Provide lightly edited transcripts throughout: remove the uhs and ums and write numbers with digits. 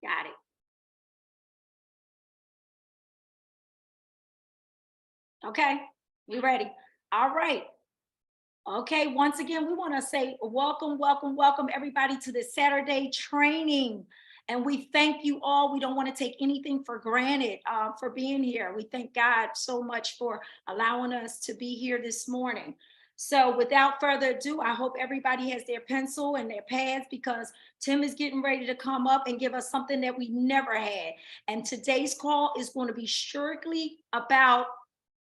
Got it. Okay, we ready. All right. Okay, once again, we want to say welcome, welcome, welcome everybody to this Saturday training. And we thank you all. We don't want to take anything for granted for being here. We thank God so much for allowing us to be here this morning. So without further ado, I hope everybody has their pencil and their pads because Tim is getting ready to come up and give us something that we never had. And today's call is going to be strictly about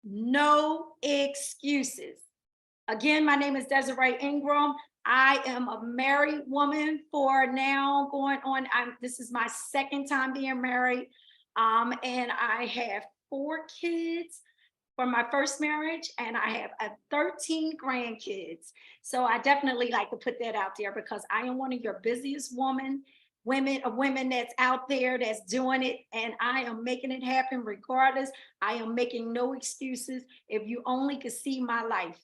no excuses. Again, my name is Desiree Ingram. I am a married woman for now going on. This is my second time being married. And I have 4 kids from my first marriage, and I have 13 grandkids. So I definitely like to put that out there because I am one of your busiest women that's out there that's doing it, and I am making it happen regardless. I am making no excuses. If you only could see my life,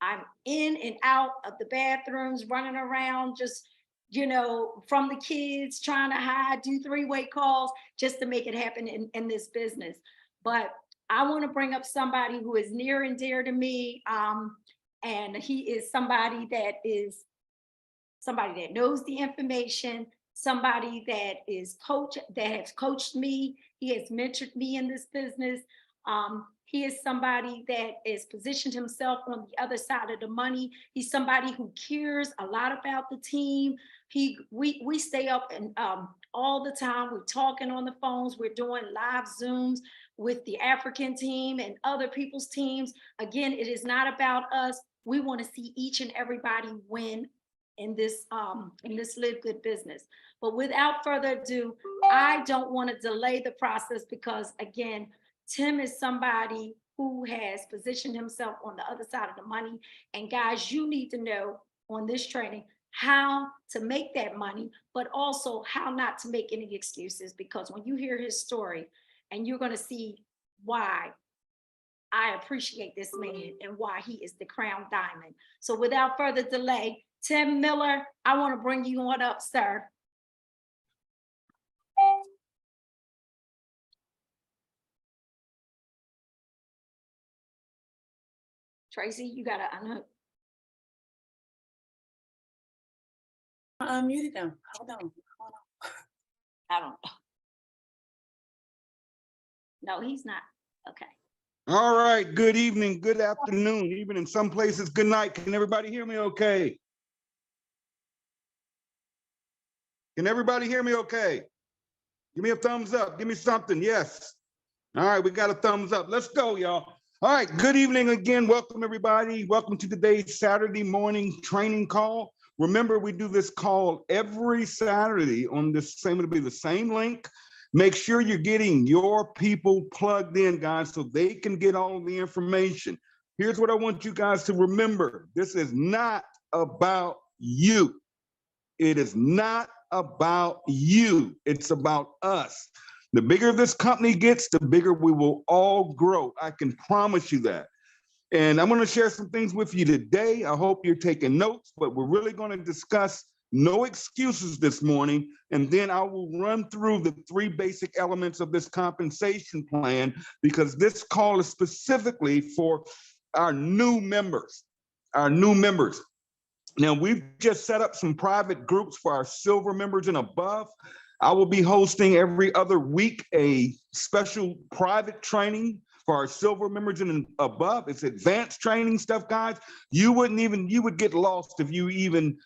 I'm in and out of the bathrooms, running around, just, from the kids, trying to hide, do 3-way calls just to make it happen in this business. But I want to bring up somebody who is near and dear to me. And he is somebody that knows the information, somebody that has coached me. He has mentored me in this business. He is somebody that has positioned himself on the other side of the money. He's somebody who cares a lot about the team. We stay up and all the time. We're talking on the phones. We're doing live Zooms with the African team and other people's teams. Again, it is not about us. We want to see each and everybody win in this LiveGood business. But without further ado, I don't want to delay the process because, again, Tim is somebody who has positioned himself on the other side of the money. And guys, you need to know on this training how to make that money, but also how not to make any excuses. Because when you hear his story, and you're going to see why I appreciate this man and why he is the crown diamond. So without further delay, Tim Miller, I want to bring you on up, sir. Tracy, you gotta unmute. I unmuted them. Hold on. I don't know. No, he's not. Okay. All right. Good evening, good afternoon, even in some places, good night. Can everybody hear me okay? Can everybody hear me okay? Give me a thumbs up. Give me something. Yes. All right. We got a thumbs up. Let's go, y'all. All right. Good evening again. Welcome, everybody. Welcome to today's Saturday morning training call. Remember, we do this call every Saturday on it'll be the same link. Make sure you're getting your people plugged in, guys, so they can get all the information. Here's what I want you guys to remember. This is not about you. It is not about you. It's about us. The bigger this company gets, the bigger we will all grow. I can promise you that. And I'm going to share some things with you today. I hope you're taking notes, but we're really going to discuss no excuses this morning. And then I will run through the 3 basic elements of this compensation plan, because this call is specifically for our new members, Now, we've just set up some private groups for our silver members and above. I will be hosting every other week a special private training for our silver members and above. It's advanced training stuff, guys. You would get lost if you even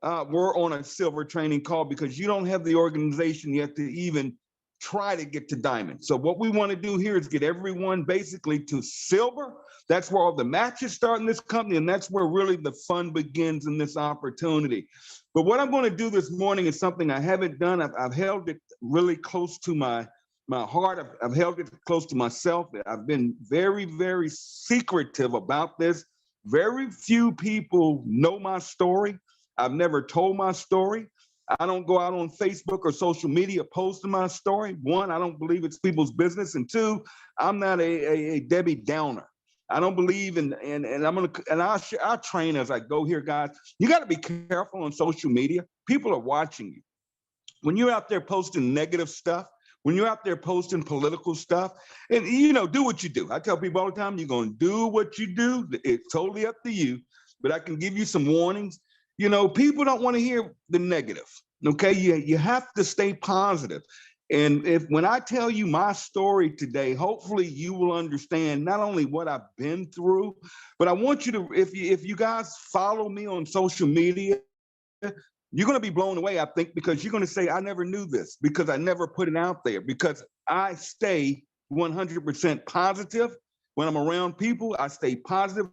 were on a silver training call, because you don't have the organization yet to even try to get to diamond. So what we want to do here is get everyone basically to silver. That's where all the matches start in this company, and that's where really the fun begins in this opportunity. But what I'm going to do this morning is something I haven't done. I've held it really close to my heart. I've held it close to myself. I've been very, very secretive about this. Very few people know my story. I've never told my story. I don't go out on Facebook or social media posting my story. 1, I don't believe it's people's business. And 2, I'm not a Debbie Downer. I don't believe in, and I'll train as I go here, guys. You got to be careful on social media. People are watching you. when you're out there posting negative stuff, when you're out there posting political stuff, and you know, do what you do. I tell people all the time, you're going to do what you do. It's totally up to you, but I can give you some warnings. You know, people don't want to hear the negative. Okay, you have to stay positive. And when I tell you my story today, hopefully you will understand not only what I've been through, but I want you to, if you guys follow me on social media, you're going to be blown away, I think, because you're going to say, I never knew this because I never put it out there, because I stay 100% positive. When I'm around people, I stay positive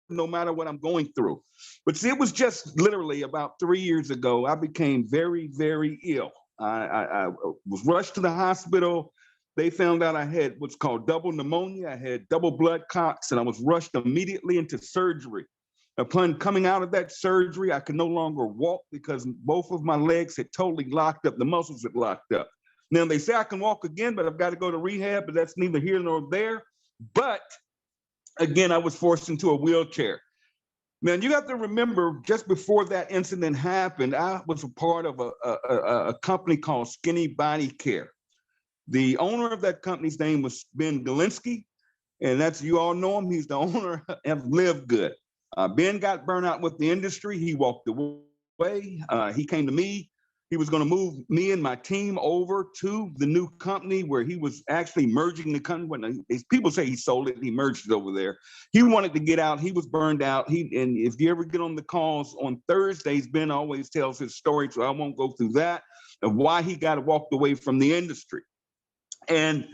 no matter what I'm going through. But see, it was just literally about 3 years ago, I became very, very ill. I was rushed to the hospital. They found out I had what's called double pneumonia. I had double blood clots, and I was rushed immediately into surgery. Upon coming out of that surgery, I could no longer walk because both of my legs had totally locked up. The muscles had locked up. Now they say I can walk again, but I've got to go to rehab, but that's neither here nor there. But again, I was forced into a wheelchair. Now, you have to remember, just before that incident happened, I was a part of a company called Skinny Body Care. The owner of that company's name was Ben Galinsky, and that's, you all know him. He's the owner of LiveGood. Ben got burnt out with the industry. He walked away. He came to me. He was going to move me and my team over to the new company where he was actually merging the company. When people say he sold it, he merged it over there. He wanted to get out. He was burned out. And if you ever get on the calls on Thursdays, Ben always tells his story, so I won't go through that, of why he got walked away from the industry. And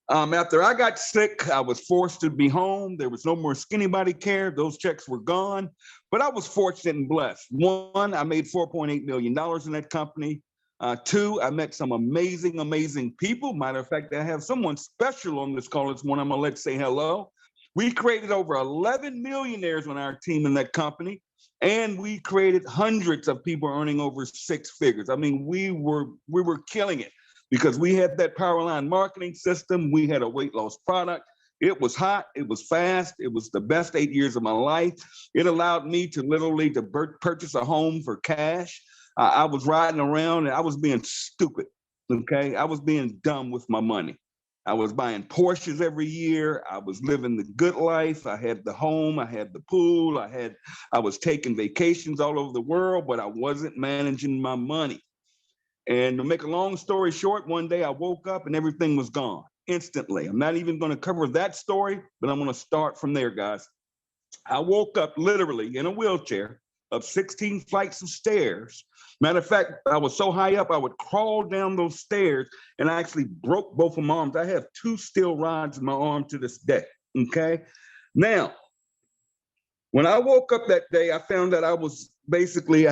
after I got sick, I was forced to be home. There was no more Skinny Body Care. Those checks were gone. But I was fortunate and blessed. One, I made $4.8 million in that company. Two, I met some amazing, amazing people. Matter of fact, I have someone special on this call this morning. I'm going to let say hello. We created over 11 millionaires on our team in that company. And we created hundreds of people earning over 6 figures. I mean, we were killing it, because we had that power line marketing system. We had a weight loss product. It was hot. It was fast. It was the best 8 years of my life. It allowed me to literally purchase a home for cash. I was riding around and I was being stupid. Okay. I was being dumb with my money. I was buying Porsches every year. I was living the good life. I had the home. I had the pool. I was taking vacations all over the world, but I wasn't managing my money. And to make a long story short, one day I woke up and everything was gone instantly. I'm not even going to cover that story, but I'm going to start from there, guys. I woke up literally in a wheelchair up 16 flights of stairs. Matter of fact, I was so high up, I would crawl down those stairs, and I actually broke both of my arms. I have 2 steel rods in my arm to this day, okay? Now, when I woke up that day, I found that I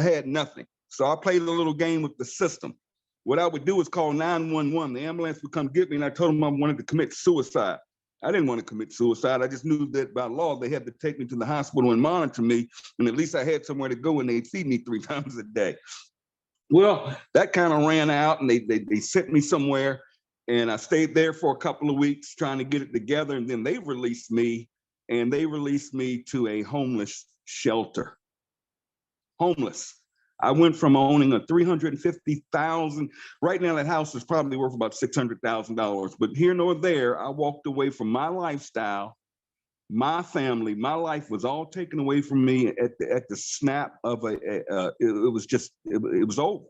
had nothing. So I played a little game with the system. What I would do is call 911. The ambulance would come get me, and I told them I wanted to commit suicide. I didn't want to commit suicide. I just knew that by law, they had to take me to the hospital and monitor me, and at least I had somewhere to go, and they'd feed me 3 times a day. Well, that kind of ran out, and they sent me somewhere, and I stayed there for a couple of weeks trying to get it together, and then they released me, and they released me to a homeless shelter. Homeless. I went from owning a $350,000. Right now, that house is probably worth about $600,000. But here nor there, I walked away from my lifestyle, my family, my life was all taken away from me at the snap of it was over.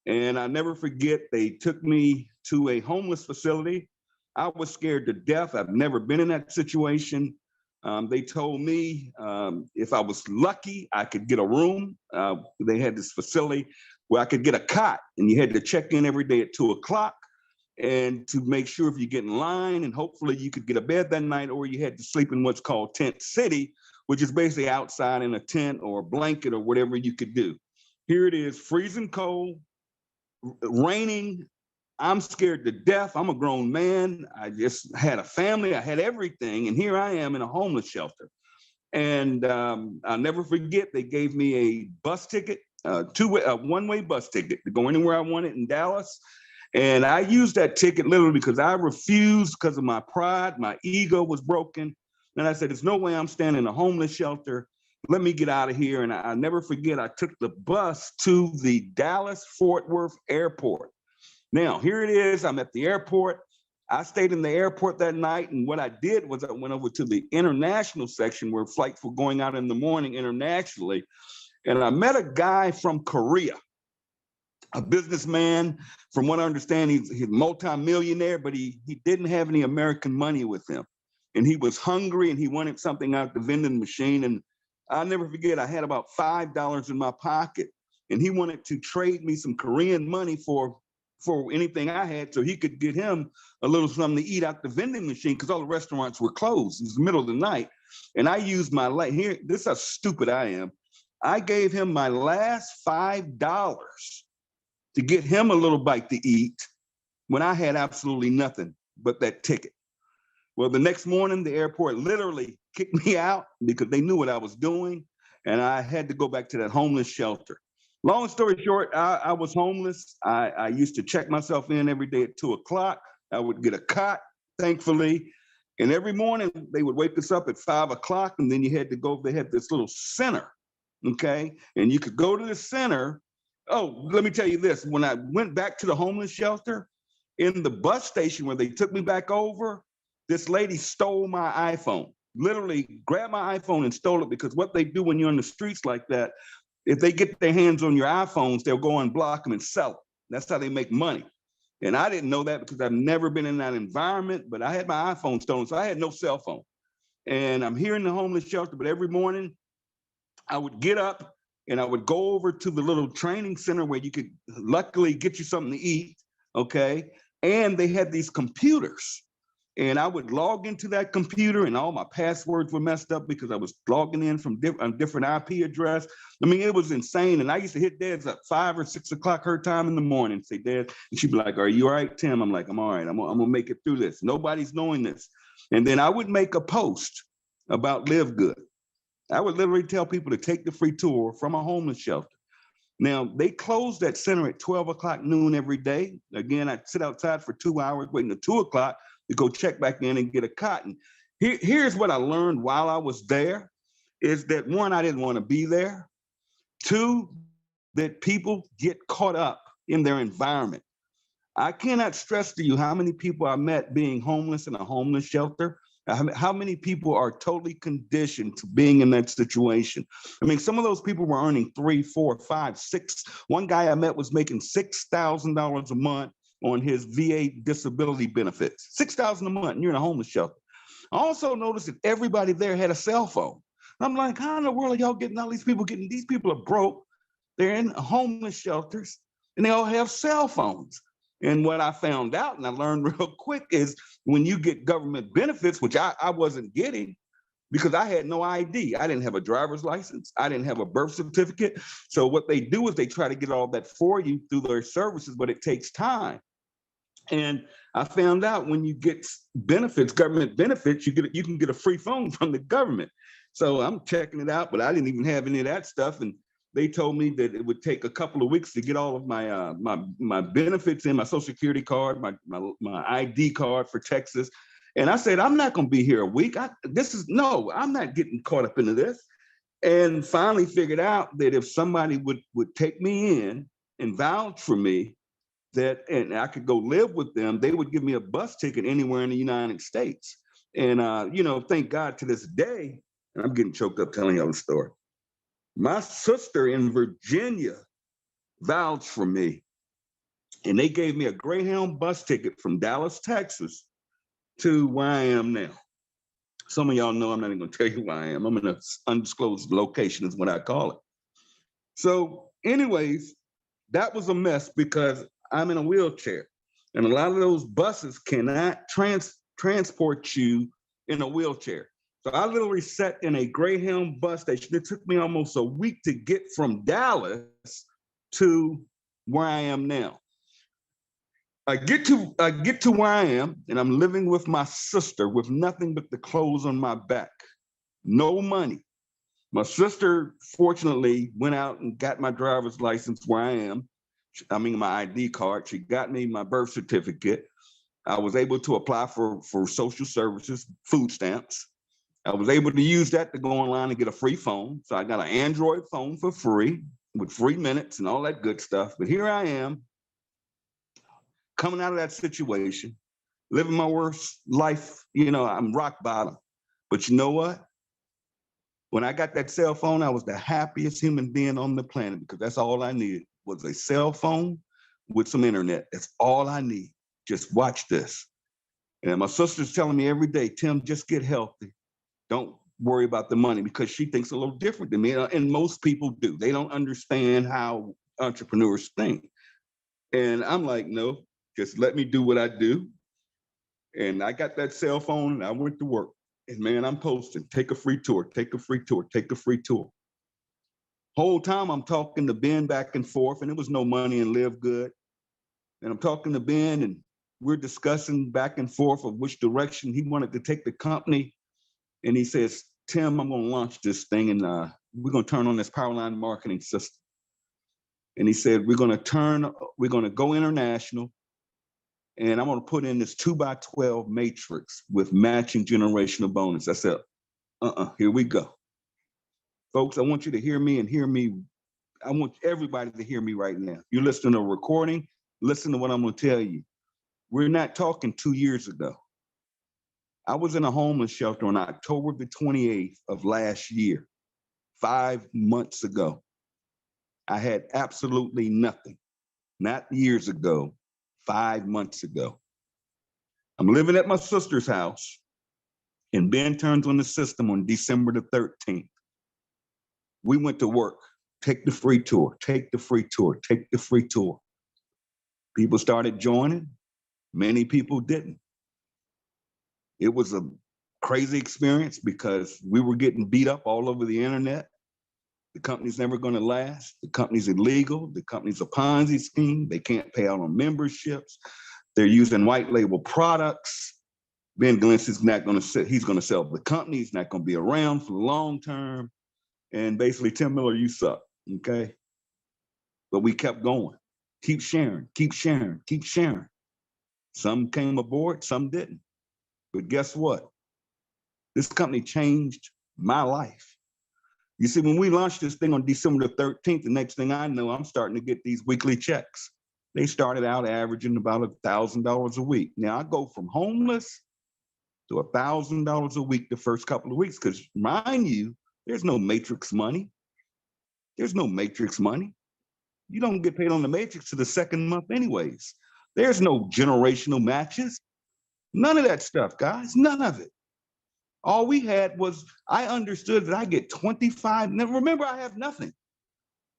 And I never forget, they took me to a homeless facility. I was scared to death. I've never been in that situation. They told me if I was lucky, I could get a room. They had this facility where I could get a cot, and you had to check in every day at 2 o'clock and to make sure if you get in line, and hopefully you could get a bed that night, or you had to sleep in what's called tent city, which is basically outside in a tent or a blanket or whatever you could do. Here it is, freezing cold, raining. I'm scared to death. I'm a grown man. I just had a family. I had everything. And here I am in a homeless shelter. And I'll never forget, they gave me a bus ticket, a one-way bus ticket to go anywhere I wanted in Dallas. And I used that ticket literally because I refused, because of my pride. My ego was broken. And I said, there's no way I'm standing in a homeless shelter let me get out of here. And I never forget, I took the bus to the Dallas-Fort Worth airport. Now, here it is. I'm at the airport. I stayed in the airport that night. And what I did was I went over to the international section where flights were going out in the morning internationally. And I met a guy from Korea, a businessman. From what I understand, he's a multi-millionaire, but he didn't have any American money with him. And he was hungry and he wanted something out the vending machine. And I'll never forget, I had about $5 in my pocket and he wanted to trade me some Korean money for anything I had so he could get him a little something to eat out the vending machine because all the restaurants were closed. It was the middle of the night. And I used my here, this is how stupid I am. I gave him my last $5 to get him a little bite to eat when I had absolutely nothing but that ticket. Well, the next morning, the airport literally kicked me out because they knew what I was doing, and I had to go back to that homeless shelter. Long story short, I was homeless. I used to check myself in every day at 2 o'clock. I would get a cot, thankfully, and every morning they would wake us up at 5 o'clock, and then you had to go, they had this little center, okay? And you could go to the center. Oh, let me tell you this. When I went back to the homeless shelter, in the bus station where they took me back over, this lady stole my iPhone, literally grabbed my iPhone and stole it because what they do when you're in the streets like that, if they get their hands on your iPhones, they'll go and block them and sell them. That's how they make money. And I didn't know that because I've never been in that environment, but I had my iPhone stolen, so I had no cell phone. And I'm here in the homeless shelter, but every morning I would get up and I would go over to the little training center where you could luckily get you something to eat, okay? And they had these computers. And I would log into that computer and all my passwords were messed up because I was logging in from a different IP address. I mean, it was insane. And I used to hit Dad's at 5 or 6 o'clock her time in the morning, say, Dad, and she'd be like, are you all right, Tim? I'm like, I'm all right. I'm gonna make it through this. Nobody's knowing this. And then I would make a post about LiveGood. I would literally tell people to take the free tour from a homeless shelter. Now, they closed that center at 12 o'clock noon every day. Again, I'd sit outside for 2 hours waiting till 2 o'clock to go check back in and get a cotton. Here's what I learned while I was there, is that one, I didn't want to be there. Two, that people get caught up in their environment. I cannot stress to you how many people I met being homeless in a homeless shelter, how many people are totally conditioned to being in that situation. I mean, some of those people were earning 3, 4, 5, 6. One guy I met was making $6,000 a month on his VA disability benefits, $6,000 a month, and you're in a homeless shelter. I also noticed that everybody there had a cell phone. I'm like, how in the world are y'all getting all these people getting? These people are broke. They're in homeless shelters, and they all have cell phones. And what I found out, and I learned real quick, is when you get government benefits, which I wasn't getting because I had no ID. I didn't have a driver's license. I didn't have a birth certificate. So what they do is they try to get all that for you through their services, but it takes time. And I found out when you get benefits, government benefits, you can get a free phone from the government. So I'm checking it out, but I didn't even have any of that stuff. And they told me that it would take a couple of weeks to get all of my my benefits in, my Social Security card, my ID card for Texas. And I said, I'm not going to be here a week. I'm not getting caught up into this. And finally figured out that if somebody would take me in and vouch for me, and I could go live with them, they would give me a bus ticket anywhere in the United States. And, thank God to this day, and I'm getting choked up telling y'all the story. My sister in Virginia vouched for me, and they gave me a Greyhound bus ticket from Dallas, Texas, to where I am now. Some of y'all know I'm not even going to tell you where I am. I'm in an undisclosed location is what I call it. So anyways, that was a mess because I'm in a wheelchair, and a lot of those buses cannot transport you in a wheelchair. So I literally sat in a Greyhound bus station. It took me almost a week to get from Dallas to where I am now. I get to where I am, and I'm living with my sister with nothing but the clothes on my back, no money. My sister, fortunately, went out and got my driver's license where I am. I mean, my ID card. She got me my birth certificate. I was able to apply for social services, food stamps. I was able to use that to go online and get a free phone. So I got an Android phone for free with free minutes and all that good stuff. But here I am coming out of that situation, living my worst life. You know, I'm rock bottom. But you know what? When I got that cell phone, I was the happiest human being on the planet because that's all I needed was a cell phone with some internet. That's all I need. Just watch this. And my sister's telling me every day, Tim, just get healthy. Don't worry about the money, because she thinks a little different than me. And most people do. They don't understand how entrepreneurs think. And I'm like, no, just let me do what I do. And I got that cell phone and I went to work. And man, I'm posting, take a free tour, take a free tour, take a free tour. Whole time I'm talking to Ben back and forth, and it was no money in LiveGood. And I'm talking to Ben, and we're discussing back and forth of which direction he wanted to take the company. And he says, Tim, I'm going to launch this thing, and we're going to turn on this Powerline marketing system. And he said, we're going to go international, and I'm going to put in this 2x12 matrix with matching generational bonus. I said, here we go. Folks, I want you to hear me and hear me. I want everybody to hear me right now. You're listening to a recording, listen to what I'm going to tell you. We're not talking 2 years ago. I was in a homeless shelter on October the 28th of last year, 5 months ago. I had absolutely nothing, not years ago, 5 months ago. I'm living at my sister's house, and Ben turns on the system on December the 13th. We went to work, take the free tour, take the free tour, take the free tour. People started joining, many people didn't. It was a crazy experience because we were getting beat up all over the internet. The company's never going to last. The company's illegal. The company's a Ponzi scheme. They can't pay out on memberships. They're using white label products. Ben Glenn is not going to he's going to sell the company. He's not going to be around for the long term. And basically, Tim Miller, you suck, okay? But we kept going. Keep sharing, keep sharing, keep sharing. Some came aboard, some didn't. But guess what? This company changed my life. You see, when we launched this thing on December the 13th, the next thing I know, I'm starting to get these weekly checks. They started out averaging about $1,000 a week. Now I go from homeless to $1,000 a week the first couple of weeks, because mind you, there's no matrix money. There's no matrix money. You don't get paid on the matrix to the second month anyways. There's no generational matches. None of that stuff, guys, none of it. All we had was, I understood that I get 25, now remember I have nothing,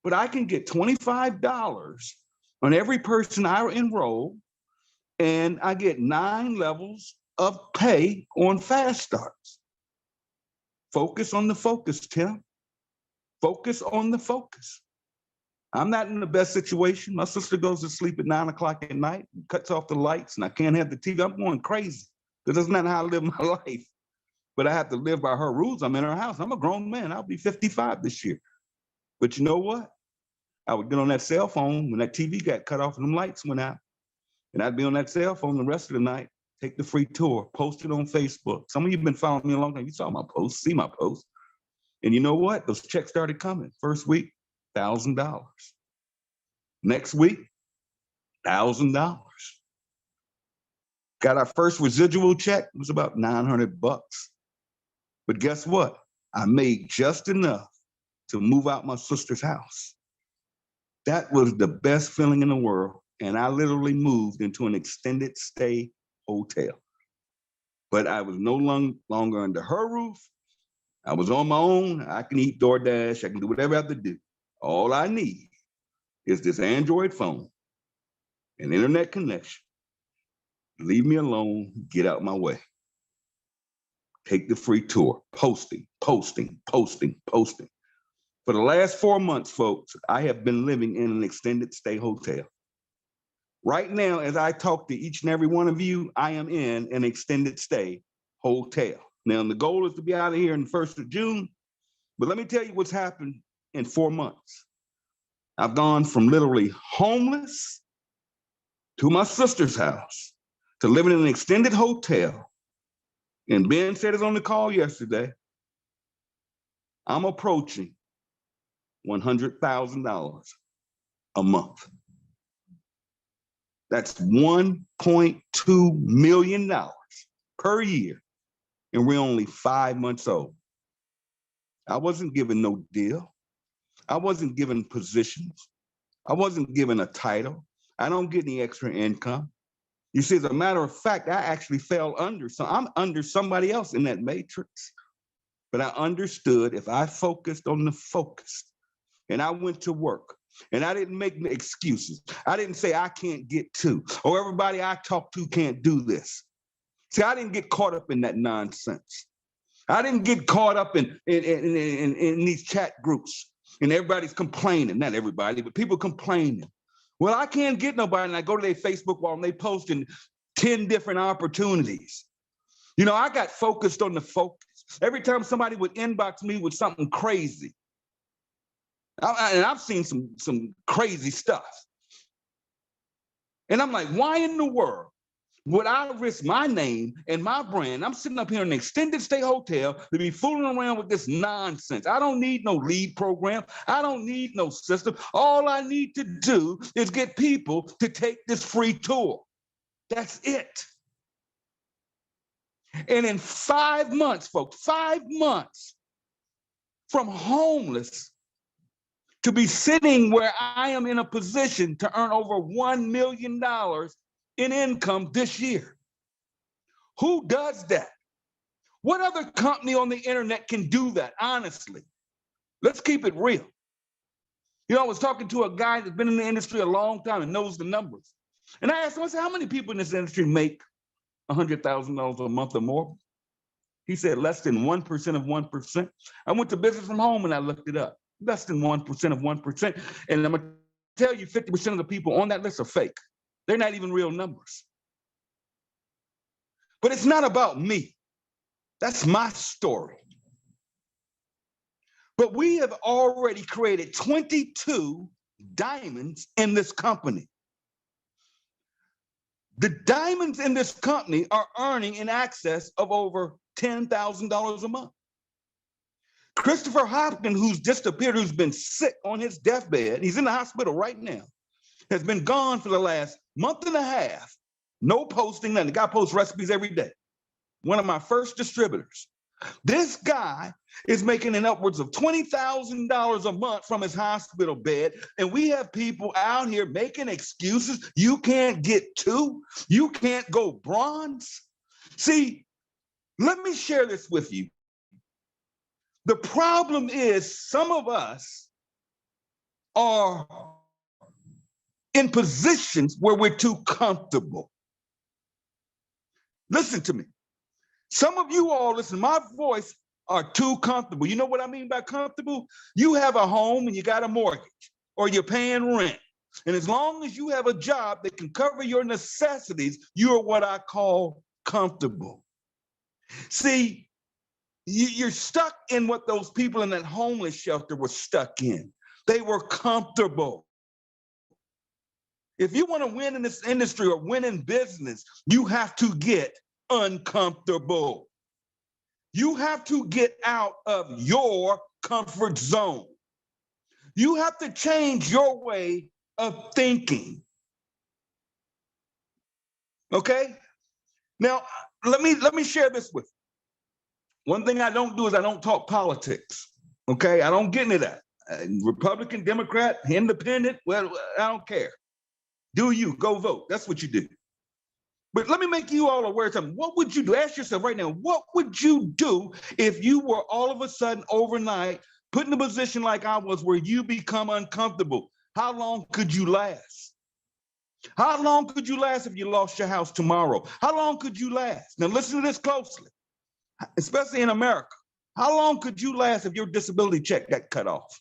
but I can get $25 on every person I enroll, and I get 9 levels of pay on fast starts. Focus on the focus, Tim. Focus on the focus. I'm not in the best situation. My sister goes to sleep at 9 o'clock at night, cuts off the lights, and I can't have the TV. I'm going crazy because that's not how I live my life. But I have to live by her rules. I'm in her house. I'm a grown man. I'll be 55 this year. But you know what? I would get on that cell phone when that TV got cut off and them lights went out. And I'd be on that cell phone the rest of the night, take the free tour, post it on Facebook. Some of you have been following me a long time. You saw my posts, see my posts. And you know what? Those checks started coming. First week, $1,000. Next week, $1,000. Got our first residual check. It was about $900. But guess what? I made just enough to move out my sister's house. That was the best feeling in the world. And I literally moved into an extended stay hotel. But I was no longer under her roof. I was on my own. I can eat DoorDash. I can do whatever I have to do. All I need is this Android phone, an internet connection. Leave me alone, get out my way. Take the free tour, posting, posting, posting, posting. For the last 4 months, folks, I have been living in an extended stay hotel. Right now, as I talk to each and every one of you, I am in an extended stay hotel. Now, the goal is to be out of here in the 1st of June, but let me tell you what's happened in 4 months. I've gone from literally homeless to my sister's house to living in an extended hotel And Ben said it on the call yesterday. I'm approaching $100,000 a month. That's $1.2 million per year. And we're only 5 months old. I wasn't given no deal. I wasn't given positions. I wasn't given a title. I don't get any extra income. You see, as a matter of fact, I actually fell under. So I'm under somebody else in that matrix. But I understood if I focused on the focus and I went to work and I didn't make excuses. I didn't say I can't get to, or everybody I talk to can't do this. See, I didn't get caught up in that nonsense. I didn't get caught up in these chat groups and everybody's complaining. Not everybody, but people complaining. Well, I can't get nobody. And I go to their Facebook wall and they posting 10 different opportunities. You know, I got focused on the focus. Every time somebody would inbox me with something crazy, and I've seen some crazy stuff. And I'm like, why in the world would I risk my name and my brand? I'm sitting up here in an extended stay hotel to be fooling around with this nonsense. I don't need no lead program. I don't need no system. All I need to do is get people to take this free tour. That's it. And in 5 months, folks, 5 months from homeless to be sitting where I am in a position to earn over $1 million in income this year. Who does that? What other company on the internet can do that, honestly? Let's keep it real. You know, I was talking to a guy that's been in the industry a long time and knows the numbers. And I asked him, I said, how many people in this industry make $100,000 a month or more? He said less than 1% of 1%. I went to Business from Home and I looked it up. Less than 1% of 1%. And I'm gonna tell you 50% of the people on that list are fake. They're not even real numbers. But it's not about me. That's my story. But we have already created 22 diamonds in this company. The diamonds in this company are earning in excess of over $10,000 a month. Christopher Hopkins, who's just appeared, who's been sick on his deathbed, he's in the hospital right now, has been gone for the last month and a half. No posting, nothing. The guy posts recipes every day. One of my first distributors. This guy is making an upwards of $20,000 a month from his hospital bed. And we have people out here making excuses. You can't get to, you can't go bronze. See, let me share this with you. The problem is some of us are in positions where we're too comfortable. Listen to me. Some of you all, listen, my voice are too comfortable. You know what I mean by comfortable? You have a home and you got a mortgage or you're paying rent. And as long as you have a job that can cover your necessities, you are what I call comfortable. See, you're stuck in what those people in that homeless shelter were stuck in. They were comfortable. If you want to win in this industry or win in business, you have to get uncomfortable. You have to get out of your comfort zone. You have to change your way of thinking. Okay? Now, let me share this with you. One thing I don't do is I don't talk politics. Okay? I don't get into that. Republican, Democrat, independent, well, I don't care. Do you, go vote. That's what you do. But let me make you all aware of something. What would you do? Ask yourself right now, what would you do if you were all of a sudden overnight put in a position like I was where you become uncomfortable? How long could you last? How long could you last if you lost your house tomorrow? How long could you last? Now listen to this closely, especially in America. How long could you last if your disability check got cut off?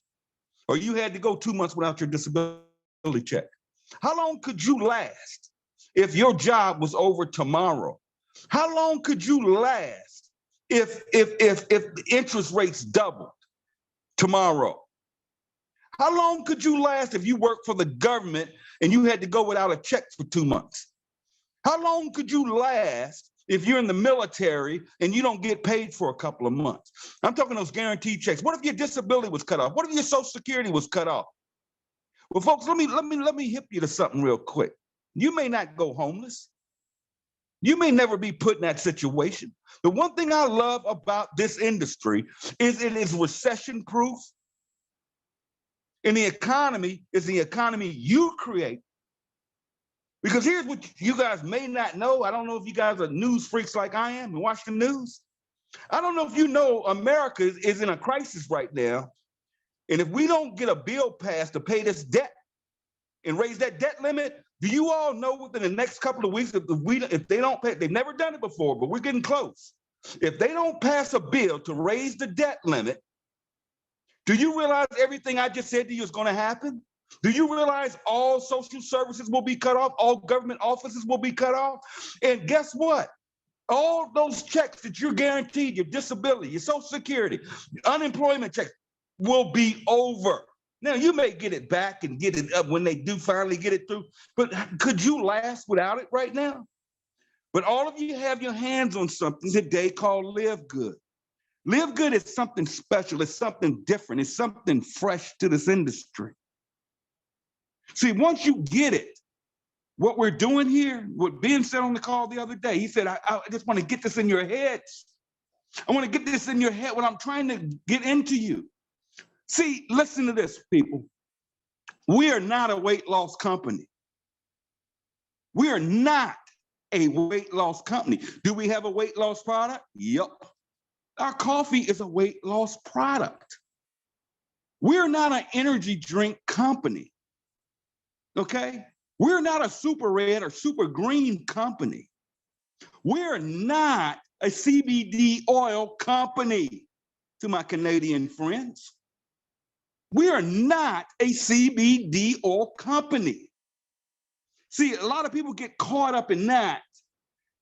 Or you had to go 2 months without your disability check? How long could you last if your job was over tomorrow? How long could you last if the interest rates doubled tomorrow? How long could you last if you worked for the government and you had to go without a check for 2 months? How long could you last if you're in the military and you don't get paid for a couple of months. I'm talking those guaranteed checks. What if your disability was cut off? What if your Social Security was cut off? Well, folks, let me hip you to something real quick. You may not go homeless. You may never be put in that situation. The one thing I love about this industry is it is recession proof. And the economy is the economy you create. Because here's what you guys may not know. I don't know if you guys are news freaks like I am and watch the news. I don't know if you know America is in a crisis right now. And if we don't get a bill passed to pay this debt and raise that debt limit, do you all know within the next couple of weeks, if they don't pay, they've never done it before, but we're getting close. If they don't pass a bill to raise the debt limit, do you realize everything I just said to you is going to happen? Do you realize all social services will be cut off? All government offices will be cut off? And guess what? All those checks that you're guaranteed, your disability, your Social Security, unemployment checks will be over. Now, you may get it back and get it up when they do finally get it through, but could you last without it right now? But all of you have your hands on something today called LiveGood. LiveGood is something special. It's something different. It's something fresh to this industry. See, once you get it, what we're doing here, what Ben said on the call the other day, he said, I just want to get this in your heads. I want to get this in your head, what I'm trying to get into you. See, listen to this, people. We are not a weight loss company. We are not a weight loss company. Do we have a weight loss product? Yep. Our coffee is a weight loss product. We're not an energy drink company. Okay? We're not a super red or super green company. We're not a CBD oil company, to my Canadian friends. We are not a CBD oil company. See, a lot of people get caught up in that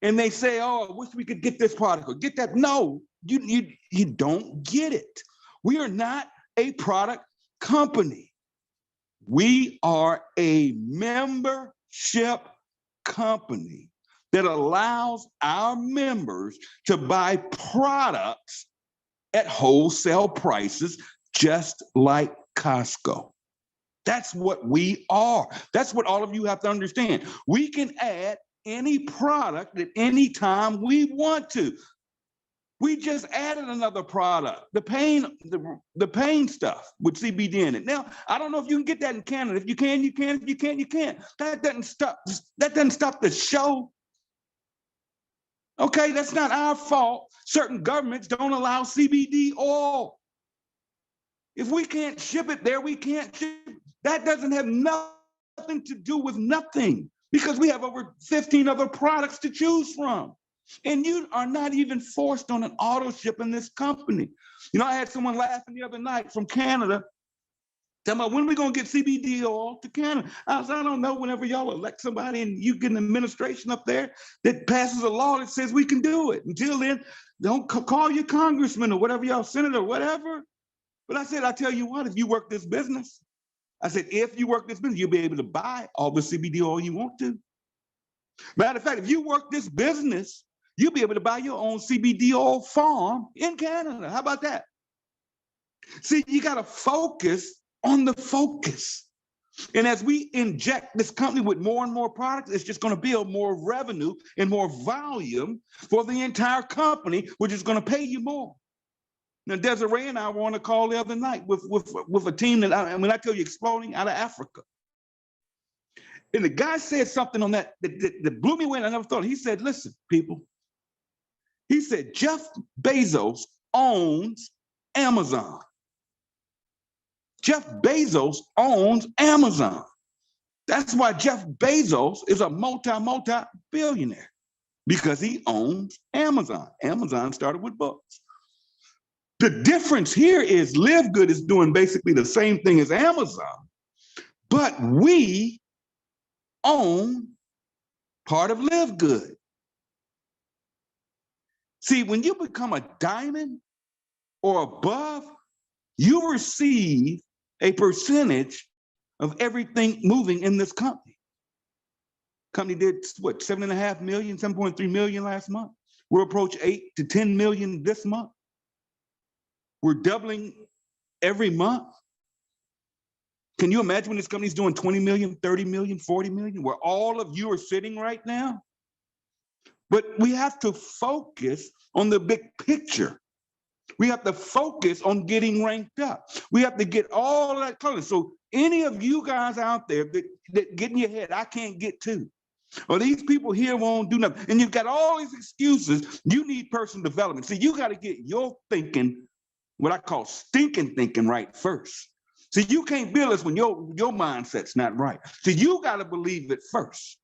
and they say, oh, I wish we could get this product or get that. No, you don't get it. We are not a product company. We are a membership company that allows our members to buy products at wholesale prices, just like Costco. That's what we are. That's what all of you have to understand. We can add any product at any time we want to. We just added another product, the pain stuff with CBD in it. Now, I don't know if you can get that in Canada. If you can, you can. If you can't, you can't. That doesn't stop the show. Okay, that's not our fault. Certain governments don't allow CBD oil. If we can't ship it there, we can't ship it. That doesn't have nothing to do with nothing, because we have over 15 other products to choose from. And you are not even forced on an auto ship in this company. You know, I had someone laughing the other night from Canada, talking about when are we going to get CBD oil to Canada? I said, I don't know, whenever y'all elect somebody and you get an administration up there that passes a law that says we can do it. Until then, don't call your congressman or whatever, y'all senator or whatever. But I said, I tell you what, if you work this business, I said, if you work this business, you'll be able to buy all the CBD oil you want to. Matter of fact, if you work this business, you'll be able to buy your own CBD oil farm in Canada. How about that? See, you got to focus on the focus. And as we inject this company with more and more products, it's just going to build more revenue and more volume for the entire company, which is going to pay you more. Now, Desiree and I were on a call the other night with a team that, I tell you, exploding out of Africa. And the guy said something on that blew me away, and I never thought. He said, listen, people, he said, Jeff Bezos owns Amazon. Jeff Bezos owns Amazon. That's why Jeff Bezos is a multi-billionaire, because he owns Amazon. Amazon started with books. The difference here is LiveGood is doing basically the same thing as Amazon, but we own part of LiveGood. See, when you become a diamond or above, you receive a percentage of everything moving in this company. Company did what, 7.5 million, 7.3 million last month. We'll approach 8 to 10 million this month. We're doubling every month. Can you imagine when this company's doing 20 million, 30 million, 40 million, where all of you are sitting right now? But we have to focus on the big picture. We have to focus on getting ranked up. We have to get all that color. So any of you guys out there that get in your head, I can't get to, or these people here won't do nothing, and you've got all these excuses, you need personal development. See, you got to get your thinking, what I call stinking thinking, right first. See, you can't build this when your mindset's not right. So you got to believe it first.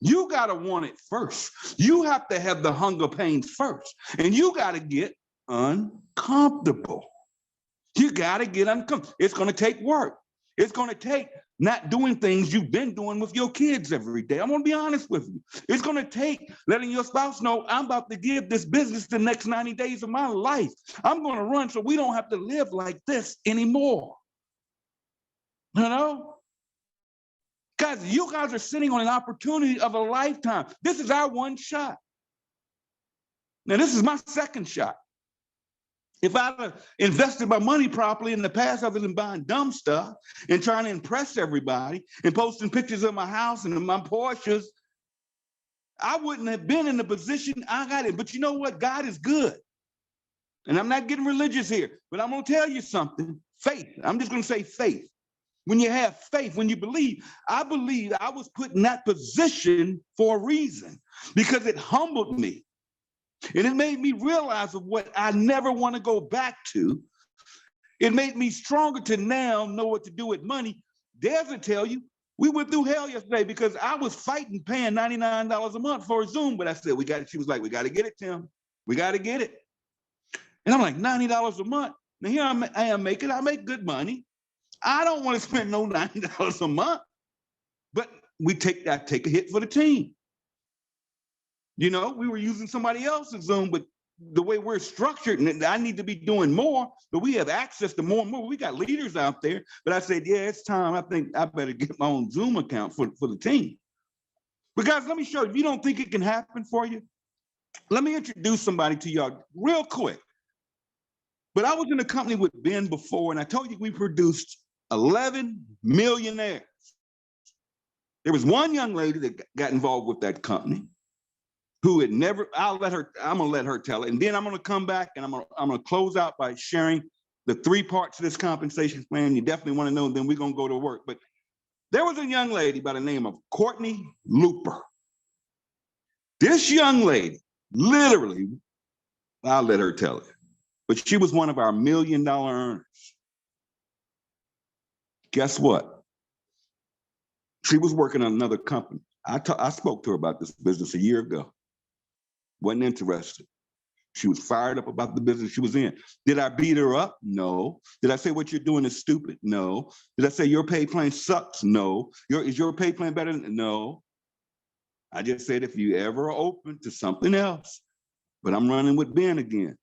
You got to want it first. You have to have the hunger pains first, and you got to get uncomfortable. You got to get uncomfortable. It's going to take work. It's going to take not doing things you've been doing with your kids every day. I'm going to be honest with you. It's going to take letting your spouse know, I'm about to give this business the next 90 days of my life. I'm going to run so we don't have to live like this anymore. You know? Guys, you guys are sitting on an opportunity of a lifetime. This is our one shot. Now, this is my second shot. If I'd invested my money properly in the past, other than buying dumb stuff and trying to impress everybody and posting pictures of my house and my Porsches, I wouldn't have been in the position I got in. But you know what? God is good. And I'm not getting religious here, but I'm going to tell you something. Faith. I'm just going to say faith. When you have faith, when you believe, I believe I was put in that position for a reason, because it humbled me. And it made me realize of what I never want to go back to. It made me stronger to now know what to do with money. Des will tell you, we went through hell yesterday because I was fighting paying $99 a month for a Zoom, but I said, we got it. She was like, we got to get it, Tim. We got to get it. And I'm like, $90 a month. Now here I make good money. I don't want to spend no $90 a month, but I take a hit for the team. You know, we were using somebody else's Zoom, but the way we're structured, and I need to be doing more, but we have access to more and more. We got leaders out there, but I said, yeah, it's time. I think I better get my own Zoom account for the team. But guys, let me show you, if you don't think it can happen for you, let me introduce somebody to y'all real quick. But I was in a company with Ben before, and I told you we produced 11 millionaires. There was one young lady that got involved with that company who had never, I'm gonna let her tell it. And then I'm gonna come back and I'm gonna close out by sharing the 3 parts of this compensation plan. You definitely wanna know, and then we're gonna go to work. But there was a young lady by the name of Courtney Looper. This young lady, literally, I'll let her tell it, but she was one of our $1 million earners. Guess what? She was working on another company. I spoke to her about this business a year ago. Wasn't interested. She was fired up about the business she was in. Did I beat her up? No. Did I say what you're doing is stupid? No. Did I say your pay plan sucks? No. Is your pay plan better? No. I just said if you ever are open to something else, but I'm running with Ben again.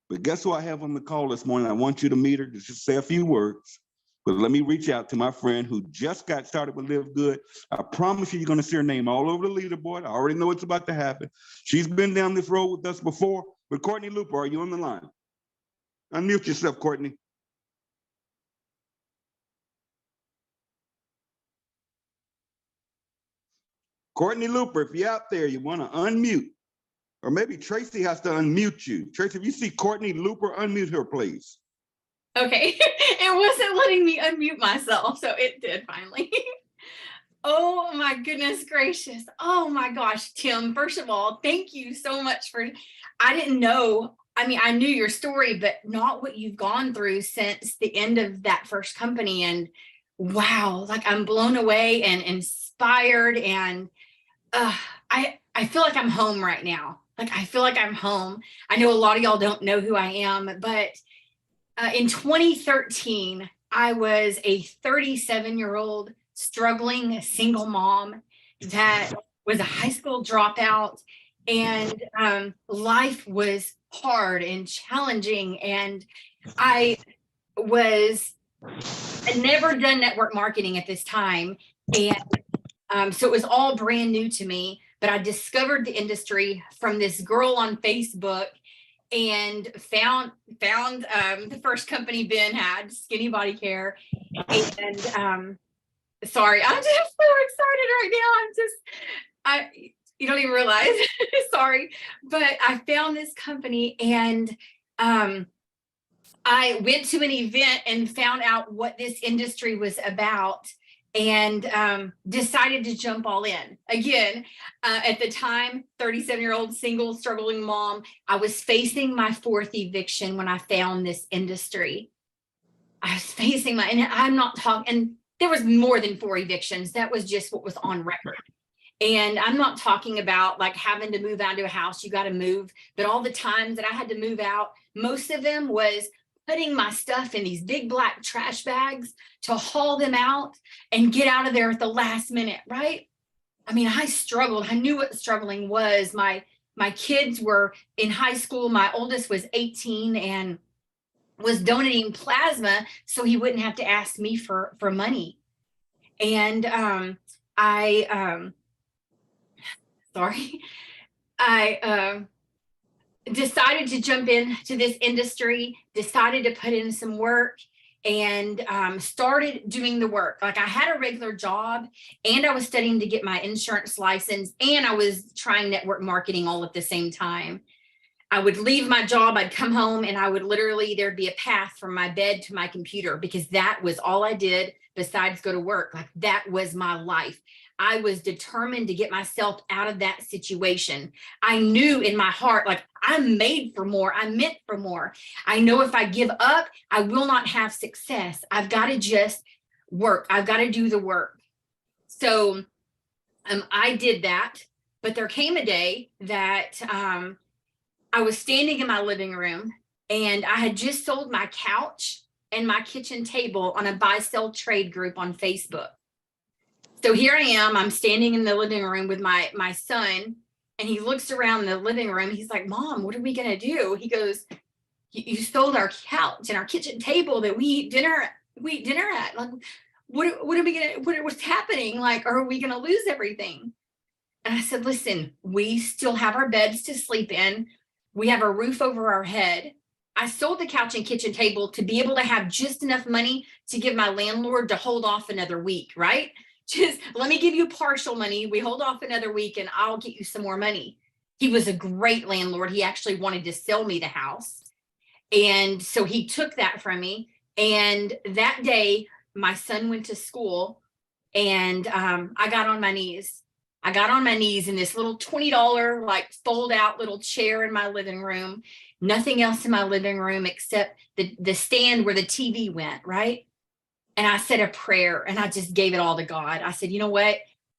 But guess who I have on the call this morning? I want you to meet her, to just say a few words. But let me reach out to my friend who just got started with LiveGood. I promise you, you're going to see her name all over the leaderboard. I already know it's about to happen. She's been down this road with us before. But Courtney Looper, are you on the line? Unmute yourself, Courtney. Courtney Looper, if you're out there, you want to unmute. Or maybe Tracy has to unmute you. Tracy, if you see Courtney Looper, unmute her, please. Okay, it wasn't letting me unmute myself, so it did finally. Oh my goodness gracious. Oh my gosh, Tim, first of all, thank you so much I didn't know, I mean, I knew your story, but not what you've gone through since the end of that first company. And wow, like I'm blown away and inspired, and I feel like I'm home right now. Like I feel like I'm home. I know a lot of y'all don't know who I am, but in 2013, I was a 37-year-old struggling single mom that was a high school dropout, and life was hard and challenging. And I had never done network marketing at this time. And So it was all brand new to me, but I discovered the industry from this girl on Facebook and found the first company Ben had, Skinny Body Care. And sorry, I'm just so excited right now. You don't even realize, sorry, but I found this company and I went to an event and found out what this industry was about and decided to jump all in. Again, at the time, 37-year-old single struggling mom, I was facing my 4th eviction when I found this industry. I was facing and I'm not talking, and there was more than 4 evictions. That was just what was on record. And I'm not talking about like having to move out to a house, you got to move, but all the times that I had to move out, most of them was putting my stuff in these big black trash bags to haul them out and get out of there at the last minute, right? I mean, I struggled. I knew what struggling was. My kids were in high school. My oldest was 18 and was donating plasma so he wouldn't have to ask me for money. And I decided to jump into this industry, decided to put in some work and started doing the work. Like I had a regular job and I was studying to get my insurance license and I was trying network marketing all at the same time. I would leave my job, I'd come home and I would literally, there'd be a path from my bed to my computer because that was all I did besides go to work. Like that was my life. I was determined to get myself out of that situation. I knew in my heart, like I'm made for more. I'm meant for more. I know if I give up, I will not have success. I've got to just work. I've got to do the work. So I did that, but there came a day that I was standing in my living room and I had just sold my couch and my kitchen table on a buy sell trade group on Facebook. So here I am, I'm standing in the living room with my son and he looks around the living room. He's like, Mom, what are we going to do? He goes, you sold our couch and our kitchen table that we eat dinner at. Like, what are we going to, what's happening? Like, are we going to lose everything? And I said, listen, we still have our beds to sleep in. We have a roof over our head. I sold the couch and kitchen table to be able to have just enough money to give my landlord to hold off another week, right? Just let me give you partial money. We hold off another week and I'll get you some more money. He was a great landlord. He actually wanted to sell me the house. And so he took that from me. And that day, my son went to school and I got on my knees. I got on my knees in this little $20 like fold out little chair in my living room. Nothing else in my living room except the stand where the TV went, right? And I said a prayer and I just gave it all to God. I said, you know what?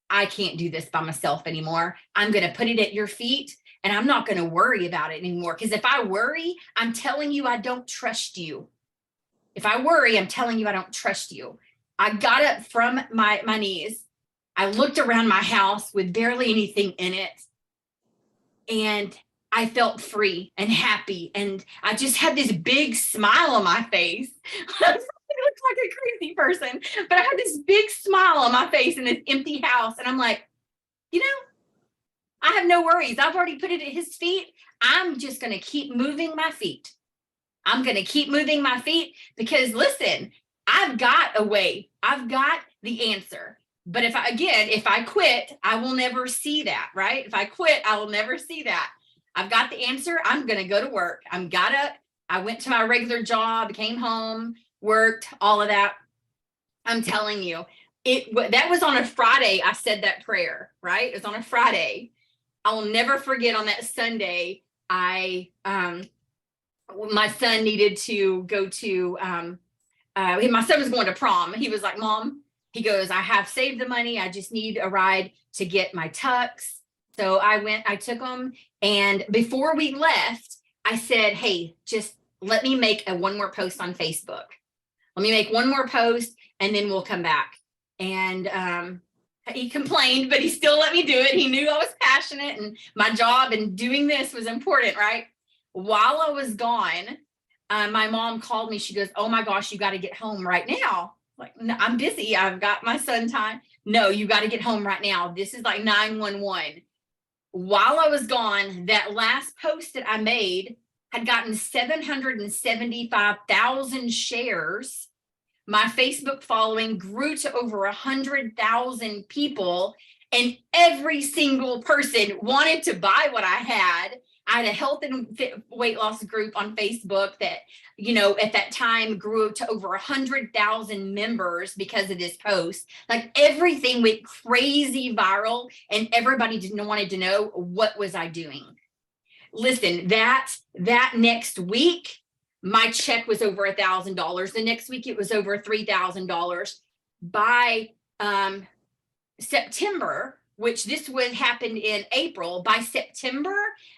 I can't do this by myself anymore. I'm going to put it at your feet and I'm not going to worry about it anymore. Because if I worry, I'm telling you, I don't trust you. If I worry, I'm telling you, I don't trust you. I got up from my knees. I looked around my house with barely anything in it. And I felt free and happy. And I just had this big smile on my face. I looked like a crazy person, but I had this big smile on my face in this empty house. And I'm like, you know, I have no worries. I've already put it at his feet. I'm just going to keep moving my feet. I'm going to keep moving my feet because listen, I've got a way. I've got the answer. But if I quit, I will never see that, right? If I quit, I will never see that. I've got the answer. I'm going to go to work. I went to my regular job, came home, worked, all of that. I'm telling you, that was on a Friday. I said that prayer, right? It was on a Friday. I will never forget on that Sunday, my son needed to go to, my son was going to prom. He was like, Mom, he goes, I have saved the money. I just need a ride to get my tux. So I took him. And before we left, I said, hey, just let me make one more post on Facebook. Let me make one more post and then we'll come back. And he complained, but he still let me do it. He knew I was passionate and my job and doing this was important, right? While I was gone, my mom called me. She goes, oh my gosh, you got to get home right now. Like, no, I'm busy. I've got my son time. No, you got to get home right now. This is like 911. While I was gone, that last post that I made had gotten 775,000 shares. My Facebook following grew to over 100,000 people, and every single person wanted to buy what I had. I had a health and weight loss group on Facebook that, you know, at that time grew to over 100,000 members because of this post. Like, everything went crazy viral, and everybody wanted to know, what was I doing? Listen, that next week, my check was over $1,000. The next week it was over $3,000. By September, which this would happen in April, by September,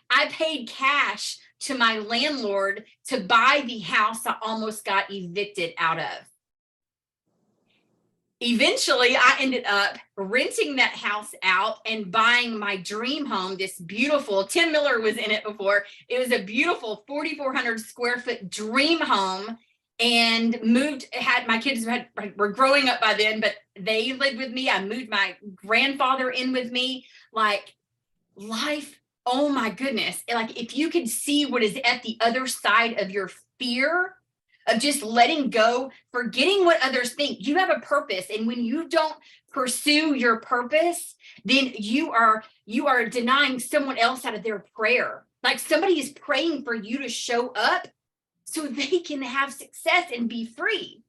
I paid cash to my landlord to buy the house I almost got evicted out of. Eventually, I ended up renting that house out and buying my dream home, this beautiful, Tim Miller was in it before. It was a beautiful 4,400 square foot dream home, and my kids were growing up by then, but they lived with me. I moved my grandfather in with me. Like, life, oh my goodness. Like, if you could see what is at the other side of your fear, of just letting go, forgetting what others think. You have a purpose, and when you don't pursue your purpose, then you are denying someone else out of their prayer. Like, somebody is praying for you to show up so they can have success and be free.